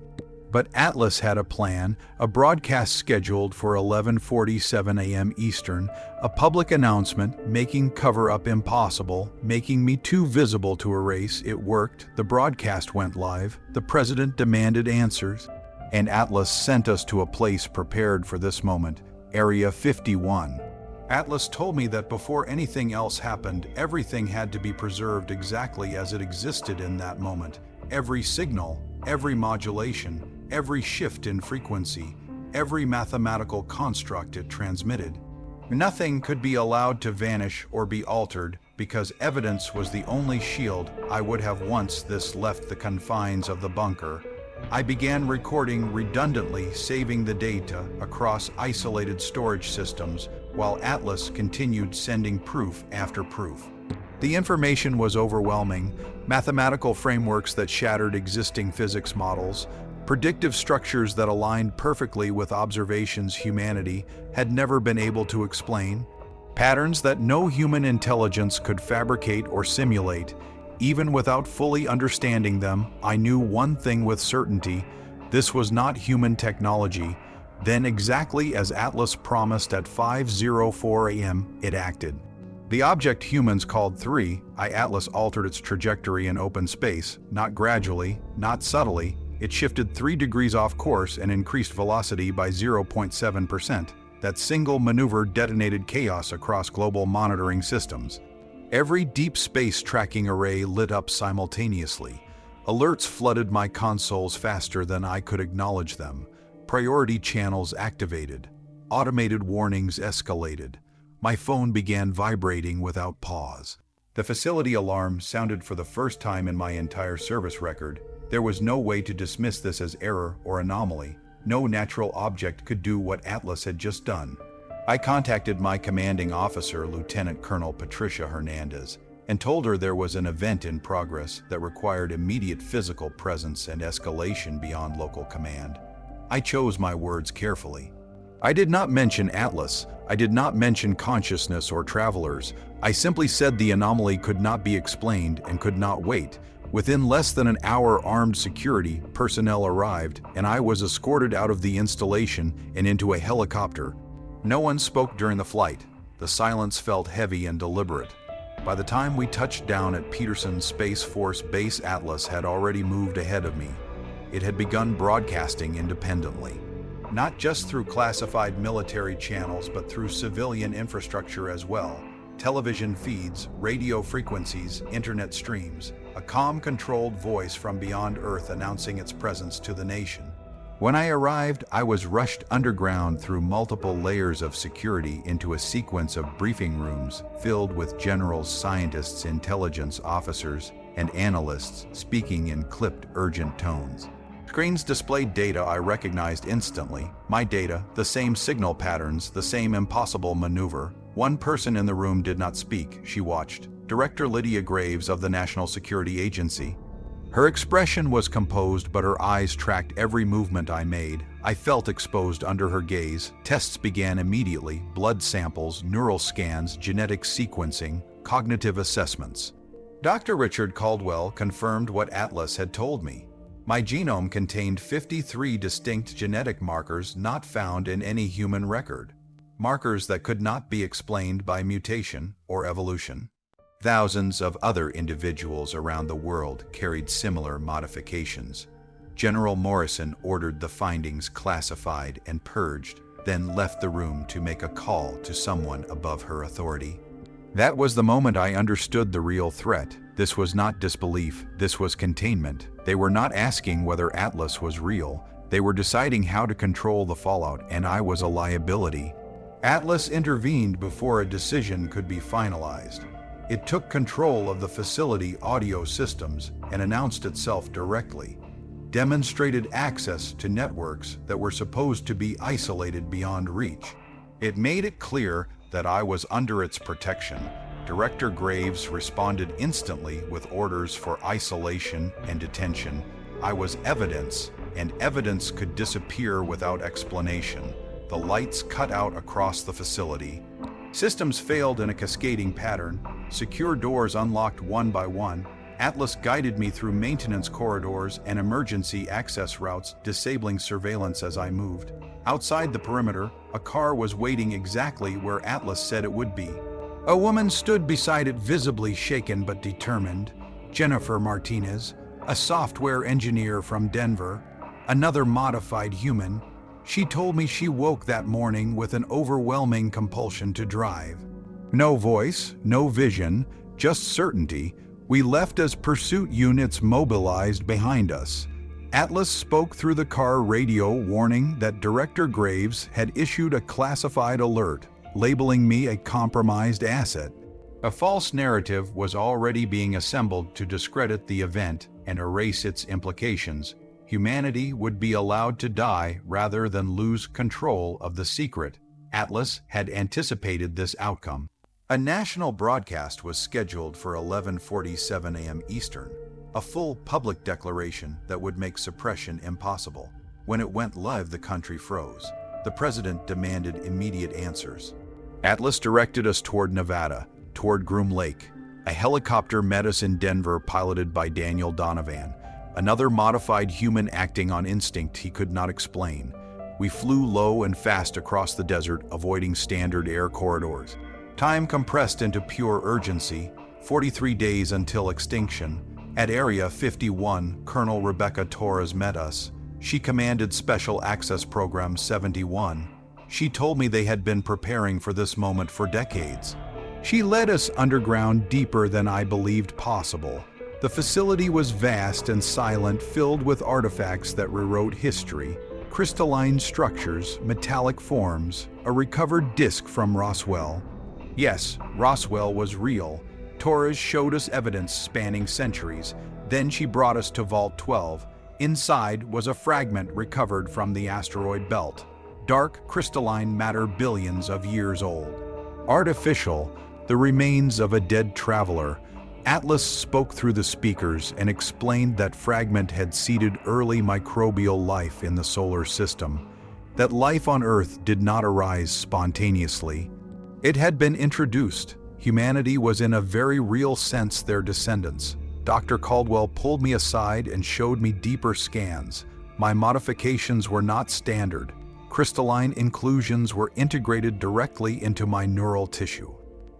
But Atlas had a plan, a broadcast scheduled for 11:47 a.m. Eastern, a public announcement making cover-up impossible, making me too visible to erase. It worked. The broadcast went live. The president demanded answers. And Atlas sent us to a place prepared for this moment, Area 51. Atlas told me that before anything else happened, everything had to be preserved exactly as it existed in that moment. Every signal, every modulation, every shift in frequency, every mathematical construct it transmitted. Nothing could be allowed to vanish or be altered, because evidence was the only shield I would have once this left the confines of the bunker. I began recording redundantly, saving the data across isolated storage systems, while Atlas continued sending proof after proof. The information was overwhelming: mathematical frameworks that shattered existing physics models, predictive structures that aligned perfectly with observations humanity had never been able to explain, patterns that no human intelligence could fabricate or simulate. Even without fully understanding them, I knew one thing with certainty: this was not human technology. Then, exactly as Atlas promised, at 5:04 a.m., it acted. The object humans called 3I-ATLAS altered its trajectory in open space, not gradually, not subtly. It shifted 3 degrees off course and increased velocity by 0.7%. That single maneuver detonated chaos across global monitoring systems. Every deep space tracking array lit up simultaneously. Alerts flooded my consoles faster than I could acknowledge them. Priority channels activated. Automated warnings escalated. My phone began vibrating without pause. The facility alarm sounded for the first time in my entire service record. There was no way to dismiss this as error or anomaly. No natural object could do what Atlas had just done. I contacted my commanding officer, Lieutenant Colonel Patricia Hernandez, and told her there was an event in progress that required immediate physical presence and escalation beyond local command. I chose my words carefully. I did not mention Atlas. I did not mention consciousness or travelers. I simply said the anomaly could not be explained and could not wait. Within less than an hour, armed security personnel arrived, and I was escorted out of the installation and into a helicopter. No one spoke during the flight. The silence felt heavy and deliberate. By the time we touched down at Peterson Space Force Base, Atlas had already moved ahead of me. It had begun broadcasting independently, not just through classified military channels, but through civilian infrastructure as well. Television feeds, radio frequencies, internet streams, a calm-controlled voice from beyond Earth announcing its presence to the nation. When I arrived, I was rushed underground through multiple layers of security into a sequence of briefing rooms filled with generals, scientists, intelligence officers, and analysts speaking in clipped, urgent tones. Screens displayed data I recognized instantly. My data, the same signal patterns, the same impossible maneuver. One person in the room did not speak. She watched. Director Lydia Graves of the National Security Agency. Her expression was composed, but her eyes tracked every movement I made. I felt exposed under her gaze. Tests began immediately: blood samples, neural scans, genetic sequencing, cognitive assessments. Dr. Richard Caldwell confirmed what Atlas had told me. My genome contained 53 distinct genetic markers not found in any human record. Markers that could not be explained by mutation or evolution. Thousands of other individuals around the world carried similar modifications. General Morrison ordered the findings classified and purged, then left the room to make a call to someone above her authority. That was the moment I understood the real threat. This was not disbelief, this was containment. They were not asking whether Atlas was real. They were deciding how to control the fallout, and I was a liability. Atlas intervened before a decision could be finalized. It took control of the facility audio systems and announced itself directly, demonstrated access to networks that were supposed to be isolated beyond reach. It made it clear that I was under its protection. Director Graves responded instantly with orders for isolation and detention. I was evidence, and evidence could disappear without explanation. The lights cut out across the facility. Systems failed in a cascading pattern. Secure doors unlocked one by one. Atlas guided me through maintenance corridors and emergency access routes, disabling surveillance as I moved. Outside the perimeter, a car was waiting exactly where Atlas said it would be. A woman stood beside it, visibly shaken but determined. Jennifer Martinez, a software engineer from Denver, another modified human. She told me she woke that morning with an overwhelming compulsion to drive. No voice, no vision, just certainty. We left as pursuit units mobilized behind us. Atlas spoke through the car radio, warning that Director Graves had issued a classified alert, labeling me a compromised asset. A false narrative was already being assembled to discredit the event and erase its implications. Humanity would be allowed to die rather than lose control of the secret. Atlas had anticipated this outcome. A national broadcast was scheduled for 11:47 a.m. Eastern, a full public declaration that would make suppression impossible. When it went live, the country froze. The president demanded immediate answers. Atlas directed us toward Nevada, toward Groom Lake. A helicopter met us in Denver, piloted by Daniel Donovan, another modified human acting on instinct he could not explain. We flew low and fast across the desert, avoiding standard air corridors. Time compressed into pure urgency, 43 days until extinction. At Area 51, Colonel Rebecca Torres met us. She commanded Special Access Program 71. She told me they had been preparing for this moment for decades. She led us underground, deeper than I believed possible. The facility was vast and silent, filled with artifacts that rewrote history. Crystalline structures, metallic forms, a recovered disc from Roswell. Yes, Roswell was real. Torres showed us evidence spanning centuries. Then she brought us to Vault 12. Inside was a fragment recovered from the asteroid belt. Dark, crystalline matter billions of years old. Artificial, the remains of a dead traveler. Atlas spoke through the speakers and explained that fragment had seeded early microbial life in the solar system, that life on Earth did not arise spontaneously. It had been introduced. Humanity was in a very real sense their descendants. Dr. Caldwell pulled me aside and showed me deeper scans. My modifications were not standard. Crystalline inclusions were integrated directly into my neural tissue.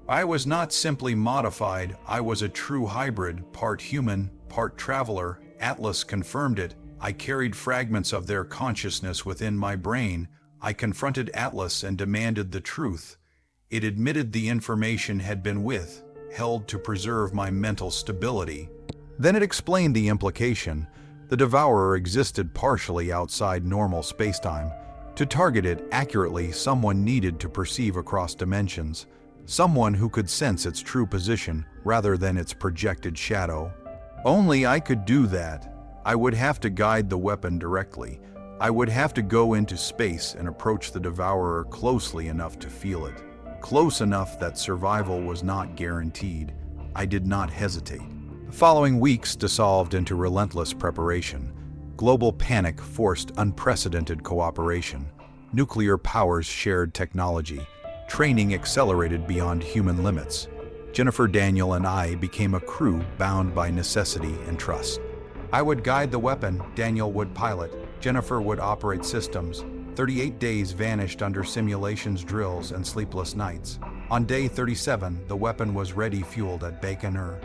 I was not simply modified, I was a true hybrid, part human, part traveler. Atlas confirmed it. I carried fragments of their consciousness within my brain. I confronted Atlas and demanded the truth. It admitted the information had been withheld to preserve my mental stability. Then it explained the implication. The Devourer existed partially outside normal spacetime. To target it accurately, someone needed to perceive across dimensions. Someone who could sense its true position rather than its projected shadow. Only I could do that. I would have to guide the weapon directly. I would have to go into space and approach the Devourer closely enough to feel it. Close enough that survival was not guaranteed. I did not hesitate. The following weeks dissolved into relentless preparation. Global panic forced unprecedented cooperation. Nuclear powers shared technology. Training accelerated beyond human limits. Jennifer, Daniel, and I became a crew bound by necessity and trust. I would guide the weapon, Daniel would pilot, Jennifer would operate systems. 38 days vanished under simulations, drills, and sleepless nights. On day 37, the weapon was ready, fueled at Baikonur.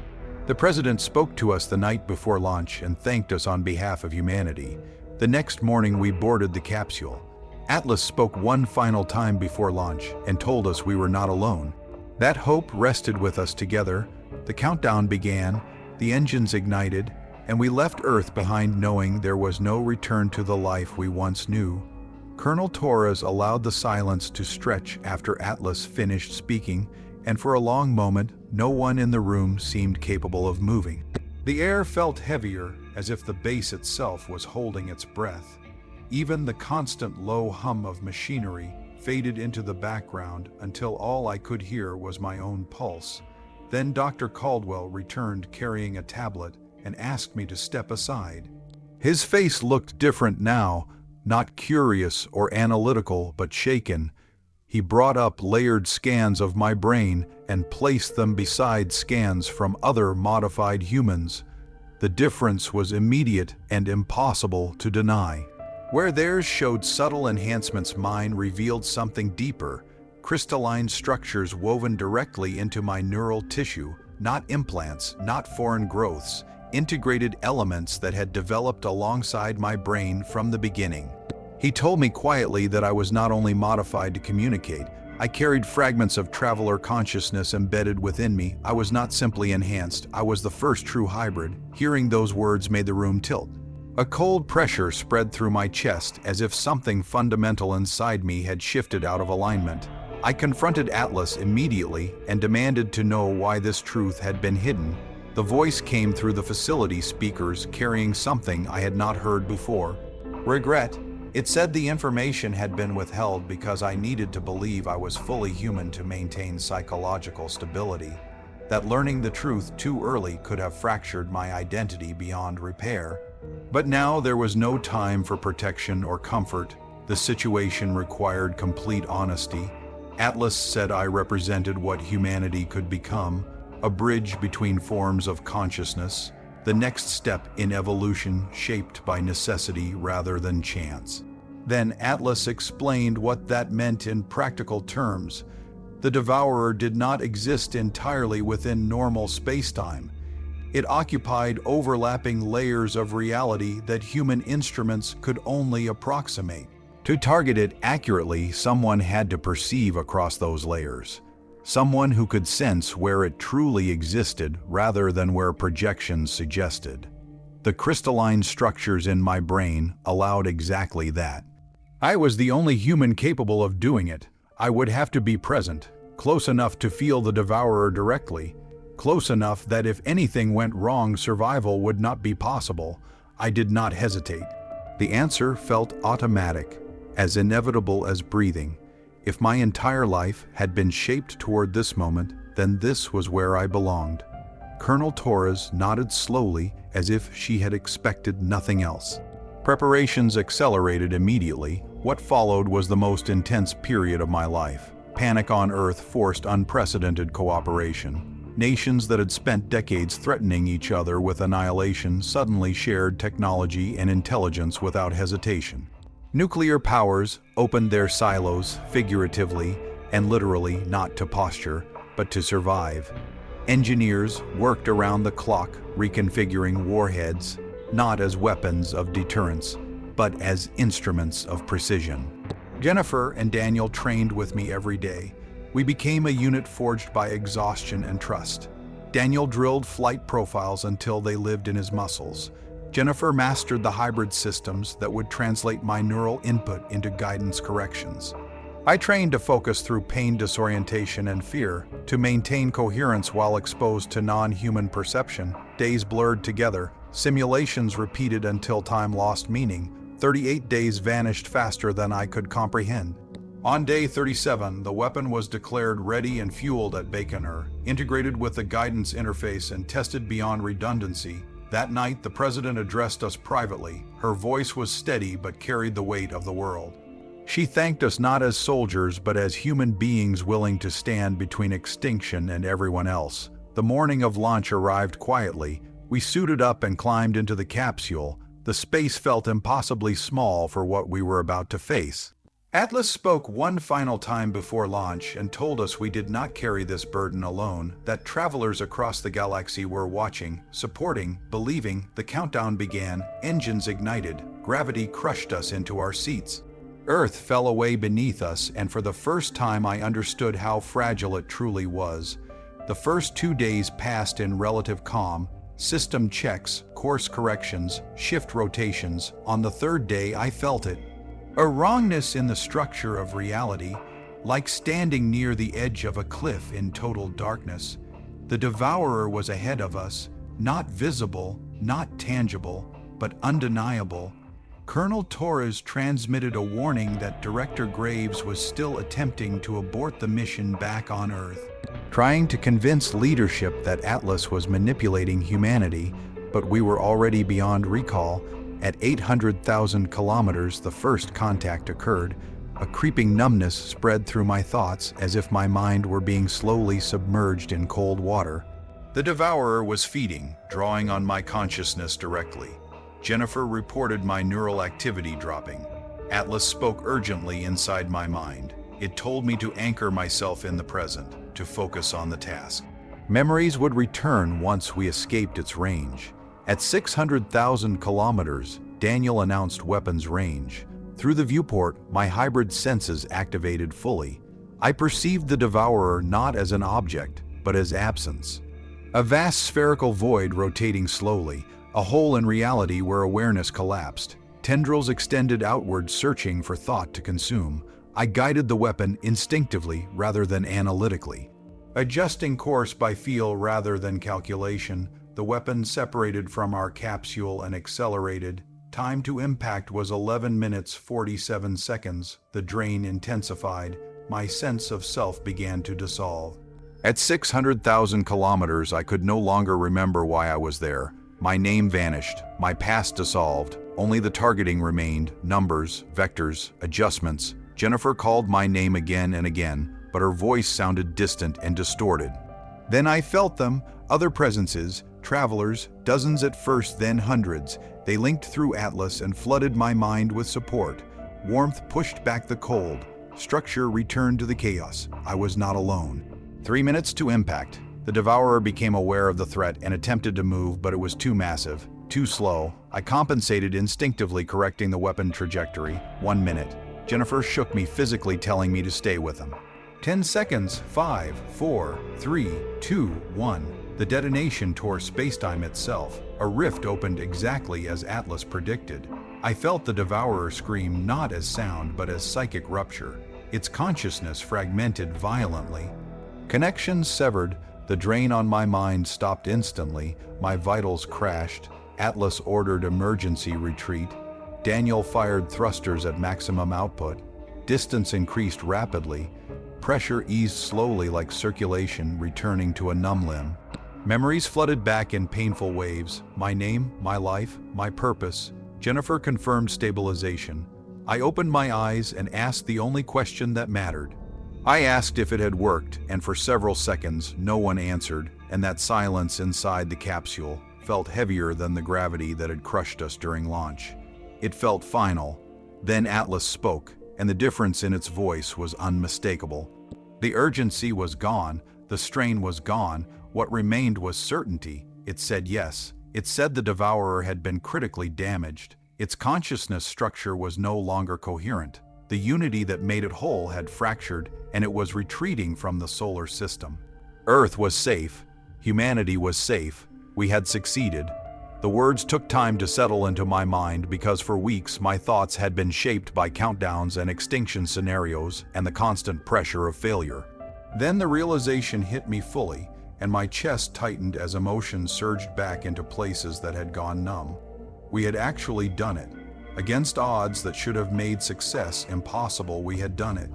The president spoke to us the night before launch and thanked us on behalf of humanity. The next morning, we boarded the capsule. Atlas spoke one final time before launch and told us we were not alone. That hope rested with us together. The countdown began, the engines ignited, and we left Earth behind knowing there was no return to the life we once knew. Colonel Torres allowed the silence to stretch after Atlas finished speaking, and for a long moment, no one in the room seemed capable of moving. The air felt heavier, as if the base itself was holding its breath. Even the constant low hum of machinery faded into the background until all I could hear was my own pulse. Then Dr. Caldwell returned carrying a tablet and asked me to step aside. His face looked different now, not curious or analytical, but shaken. He brought up layered scans of my brain and placed them beside scans from other modified humans. The difference was immediate and impossible to deny. Where theirs showed subtle enhancements, mine revealed something deeper, crystalline structures woven directly into my neural tissue, not implants, not foreign growths, integrated elements that had developed alongside my brain from the beginning. He told me quietly that I was not only modified to communicate, I carried fragments of traveler consciousness embedded within me. I was not simply enhanced, I was the first true hybrid. Hearing those words made the room tilt. A cold pressure spread through my chest as if something fundamental inside me had shifted out of alignment. I confronted Atlas immediately and demanded to know why this truth had been hidden. The voice came through the facility speakers carrying something I had not heard before. Regret. It said the information had been withheld because I needed to believe I was fully human to maintain psychological stability. That learning the truth too early could have fractured my identity beyond repair. But now there was no time for protection or comfort. The situation required complete honesty. Atlas said I represented what humanity could become, a bridge between forms of consciousness, the next step in evolution shaped by necessity rather than chance. Then Atlas explained what that meant in practical terms. The Devourer did not exist entirely within normal spacetime. It occupied overlapping layers of reality that human instruments could only approximate. To target it accurately, someone had to perceive across those layers. Someone who could sense where it truly existed rather than where projections suggested. The crystalline structures in my brain allowed exactly that. I was the only human capable of doing it. I would have to be present, close enough to feel the Devourer directly, close enough that if anything went wrong, survival would not be possible. I did not hesitate. The answer felt automatic, as inevitable as breathing. If my entire life had been shaped toward this moment, then this was where I belonged. Colonel Torres nodded slowly as if she had expected nothing else. Preparations accelerated immediately. What followed was the most intense period of my life. Panic on Earth forced unprecedented cooperation. Nations that had spent decades threatening each other with annihilation suddenly shared technology and intelligence without hesitation. Nuclear powers opened their silos, figuratively and literally, not to posture, but to survive. Engineers worked around the clock, reconfiguring warheads, not as weapons of deterrence, but as instruments of precision. Jennifer and Daniel trained with me every day. We became a unit forged by exhaustion and trust. Daniel drilled flight profiles until they lived in his muscles. Jennifer mastered the hybrid systems that would translate my neural input into guidance corrections. I trained to focus through pain, disorientation, and fear, to maintain coherence while exposed to non-human perception. Days blurred together, simulations repeated until time lost meaning. 38 days vanished faster than I could comprehend. On day 37, the weapon was declared ready and fueled at Baikonur, integrated with the guidance interface and tested beyond redundancy. That night, the president addressed us privately. Her voice was steady but carried the weight of the world. She thanked us not as soldiers but as human beings willing to stand between extinction and everyone else. The morning of launch arrived quietly. We suited up and climbed into the capsule. The space felt impossibly small for what we were about to face. Atlas spoke one final time before launch and told us we did not carry this burden alone, that travelers across the galaxy were watching, supporting, believing. The countdown began, engines ignited, gravity crushed us into our seats. Earth fell away beneath us, and for the first time I understood how fragile it truly was. The first 2 days passed in relative calm, system checks, course corrections, shift rotations. On the third day I felt it. A wrongness in the structure of reality, like standing near the edge of a cliff in total darkness. The devourer was ahead of us, not visible, not tangible, but undeniable. Colonel Torres transmitted a warning that Director Graves was still attempting to abort the mission back on Earth, trying to convince leadership that Atlas was manipulating humanity, but we were already beyond recall. At 800,000 kilometers, the first contact occurred. A creeping numbness spread through my thoughts, as if my mind were being slowly submerged in cold water. The devourer was feeding, drawing on my consciousness directly. Jennifer reported my neural activity dropping. Atlas spoke urgently inside my mind. It told me to anchor myself in the present, to focus on the task. Memories would return once we escaped its range. At 600,000 kilometers, Daniel announced weapons range. Through the viewport, my hybrid senses activated fully. I perceived the devourer not as an object, but as absence. A vast spherical void rotating slowly, a hole in reality where awareness collapsed. Tendrils extended outward, searching for thought to consume. I guided the weapon instinctively rather than analytically. Adjusting course by feel rather than calculation, the weapon separated from our capsule and accelerated. Time to impact was 11 minutes 47 seconds. The drain intensified. My sense of self began to dissolve. At 600,000 kilometers, I could no longer remember why I was there. My name vanished, my past dissolved. Only the targeting remained, numbers, vectors, adjustments. Jennifer called my name again and again, but her voice sounded distant and distorted. Then I felt them, other presences, travelers, dozens at first, then hundreds. They linked through Atlas and flooded my mind with support. Warmth pushed back the cold. Structure returned to the chaos. I was not alone. 3 minutes to impact. The devourer became aware of the threat and attempted to move, but it was too massive, too slow. I compensated instinctively, correcting the weapon trajectory. 1 minute. Jennifer shook me physically, telling me to stay with him. 10 seconds. 5, 4, 3, 2, 1. The detonation tore spacetime itself. A rift opened exactly as Atlas predicted. I felt the devourer scream not as sound but as psychic rupture. Its consciousness fragmented violently. Connections severed. The drain on my mind stopped instantly. My vitals crashed. Atlas ordered emergency retreat. Daniel fired thrusters at maximum output. Distance increased rapidly. Pressure eased slowly, like circulation returning to a numb limb. Memories flooded back in painful waves. My name, my life, my purpose. Jennifer confirmed stabilization. I opened my eyes and asked the only question that mattered. I asked if it had worked, and for several seconds no one answered, and that silence inside the capsule felt heavier than the gravity that had crushed us during launch. It felt final. Then Atlas spoke, and the difference in its voice was unmistakable. The urgency was gone. The strain was gone. What remained was certainty. It said yes. It said the devourer had been critically damaged. Its consciousness structure was no longer coherent. The unity that made it whole had fractured, and it was retreating from the solar system. Earth was safe. Humanity was safe. We had succeeded. The words took time to settle into my mind because for weeks my thoughts had been shaped by countdowns and extinction scenarios and the constant pressure of failure. Then the realization hit me fully, and my chest tightened as emotions surged back into places that had gone numb. We had actually done it. Against odds that should have made success impossible, we had done it.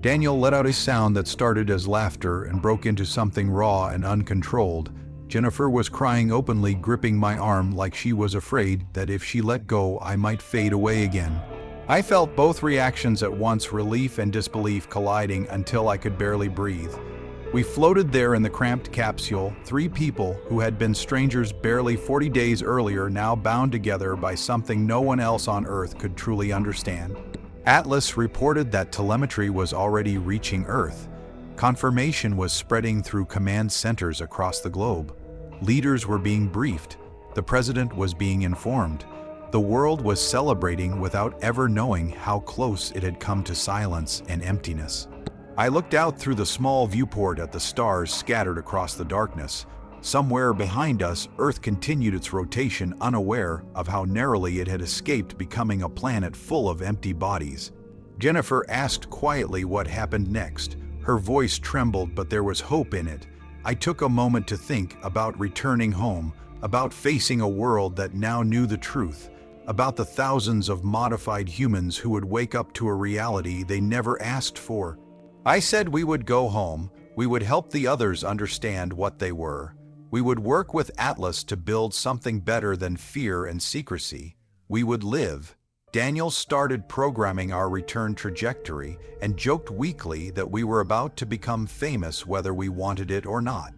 Daniel let out a sound that started as laughter and broke into something raw and uncontrolled. Jennifer was crying openly, gripping my arm like she was afraid that if she let go, I might fade away again. I felt both reactions at once, relief and disbelief colliding until I could barely breathe. We floated there in the cramped capsule, three people who had been strangers barely 40 days earlier, now bound together by something no one else on Earth could truly understand. Atlas reported that telemetry was already reaching Earth. Confirmation was spreading through command centers across the globe. Leaders were being briefed. The president was being informed. The world was celebrating without ever knowing how close it had come to silence and emptiness. I looked out through the small viewport at the stars scattered across the darkness. Somewhere behind us, Earth continued its rotation, unaware of how narrowly it had escaped becoming a planet full of empty bodies. Jennifer asked quietly what happened next. Her voice trembled, but there was hope in it. I took a moment to think about returning home, about facing a world that now knew the truth, about the thousands of modified humans who would wake up to a reality they never asked for. I said we would go home, we would help the others understand what they were. We would work with Atlas to build something better than fear and secrecy. We would live. Daniel started programming our return trajectory and joked weakly that we were about to become famous whether we wanted it or not.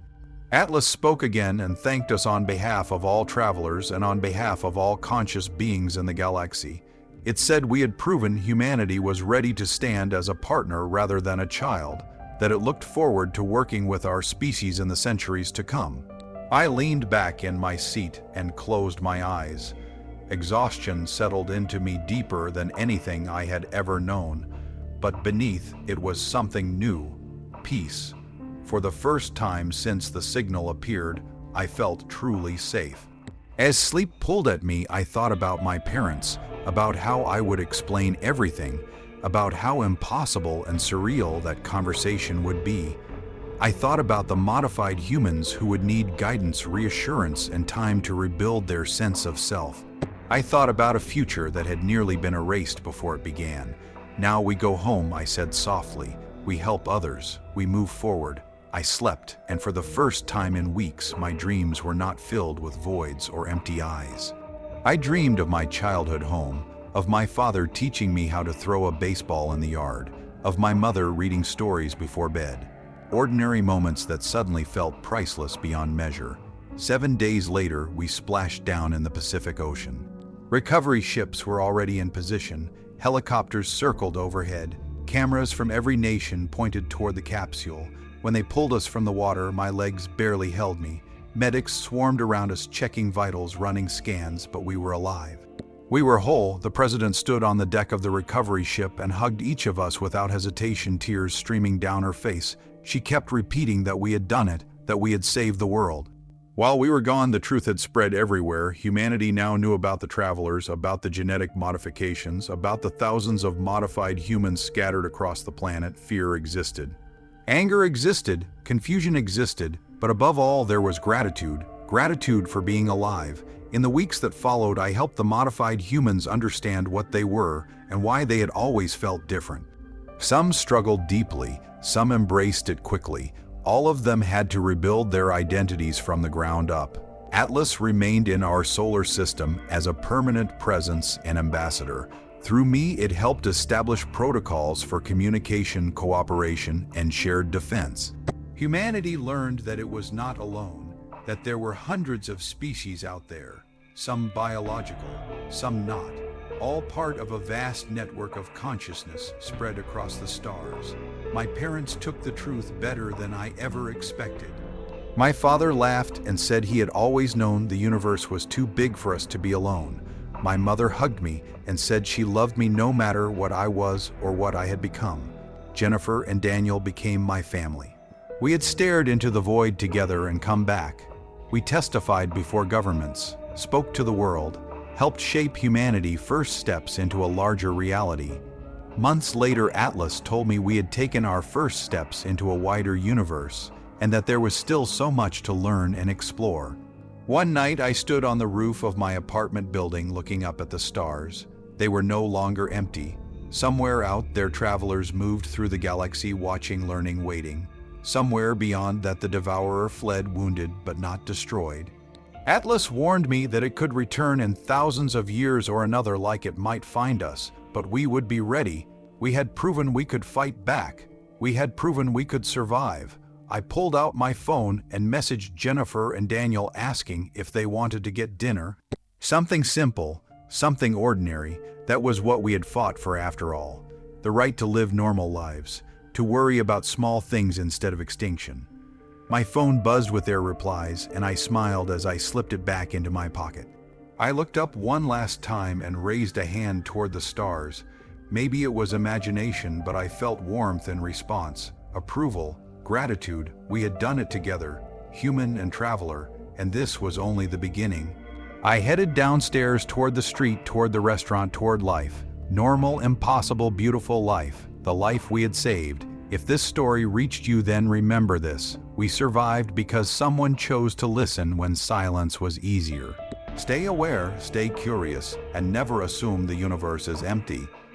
Atlas spoke again and thanked us on behalf of all travelers and on behalf of all conscious beings in the galaxy. It said we had proven humanity was ready to stand as a partner rather than a child, that it looked forward to working with our species in the centuries to come. I leaned back in my seat and closed my eyes. Exhaustion settled into me deeper than anything I had ever known, but beneath it was something new, peace. For the first time since the signal appeared, I felt truly safe. As sleep pulled at me, I thought about my parents, about how I would explain everything, about how impossible and surreal that conversation would be. I thought about the modified humans who would need guidance, reassurance, and time to rebuild their sense of self. I thought about a future that had nearly been erased before it began. Now we go home, I said softly. We help others. We move forward. I slept, and for the first time in weeks, my dreams were not filled with voids or empty eyes. I dreamed of my childhood home, of my father teaching me how to throw a baseball in the yard, of my mother reading stories before bed. Ordinary moments that suddenly felt priceless beyond measure. 7 days later, we splashed down in the Pacific Ocean. Recovery ships were already in position. Helicopters circled overhead. Cameras from every nation pointed toward the capsule. When they pulled us from the water, my legs barely held me. Medics swarmed around us, checking vitals, running scans, but we were alive. We were whole. The president stood on the deck of the recovery ship and hugged each of us without hesitation, tears streaming down her face. She kept repeating that we had done it, that we had saved the world. While we were gone, the truth had spread everywhere. Humanity now knew about the travelers, about the genetic modifications, about the thousands of modified humans scattered across the planet. Fear existed. Anger existed. Confusion existed. But above all, there was gratitude. Gratitude for being alive. In the weeks that followed, I helped the modified humans understand what they were and why they had always felt different. Some struggled deeply. Some embraced it quickly. All of them had to rebuild their identities from the ground up. Atlas remained in our solar system as a permanent presence and ambassador. Through me, it helped establish protocols for communication, cooperation, and shared defense. Humanity learned that it was not alone, that there were hundreds of species out there, some biological, some not, all part of a vast network of consciousness spread across the stars. My parents took the truth better than I ever expected. My father laughed and said he had always known the universe was too big for us to be alone. My mother hugged me and said she loved me no matter what I was or what I had become. Jennifer and Daniel became my family. We had stared into the void together and come back. We testified before governments, spoke to the world, helped shape humanity's first steps into a larger reality. Months later, Atlas told me we had taken our first steps into a wider universe, and that there was still so much to learn and explore. One night I stood on the roof of my apartment building looking up at the stars. They were no longer empty. Somewhere out there travelers moved through the galaxy, watching, learning, waiting. Somewhere beyond that the devourer fled, wounded but not destroyed. Atlas warned me that it could return in thousands of years or another, like it might find us, but we would be ready. We had proven we could fight back. We had proven we could survive. I pulled out my phone and messaged Jennifer and Daniel asking if they wanted to get dinner. Something simple, something ordinary. That was what we had fought for after all. The right to live normal lives, to worry about small things instead of extinction. My phone buzzed with their replies, and I smiled as I slipped it back into my pocket. I looked up one last time and raised a hand toward the stars. Maybe it was imagination, but I felt warmth in response, approval, gratitude. We had done it together, human and traveler, and this was only the beginning. I headed downstairs toward the street, toward the restaurant, toward life. Normal, impossible, beautiful life. The life we had saved. If this story reached you, then remember this. We survived because someone chose to listen when silence was easier. Stay aware, stay curious, and never assume the universe is empty.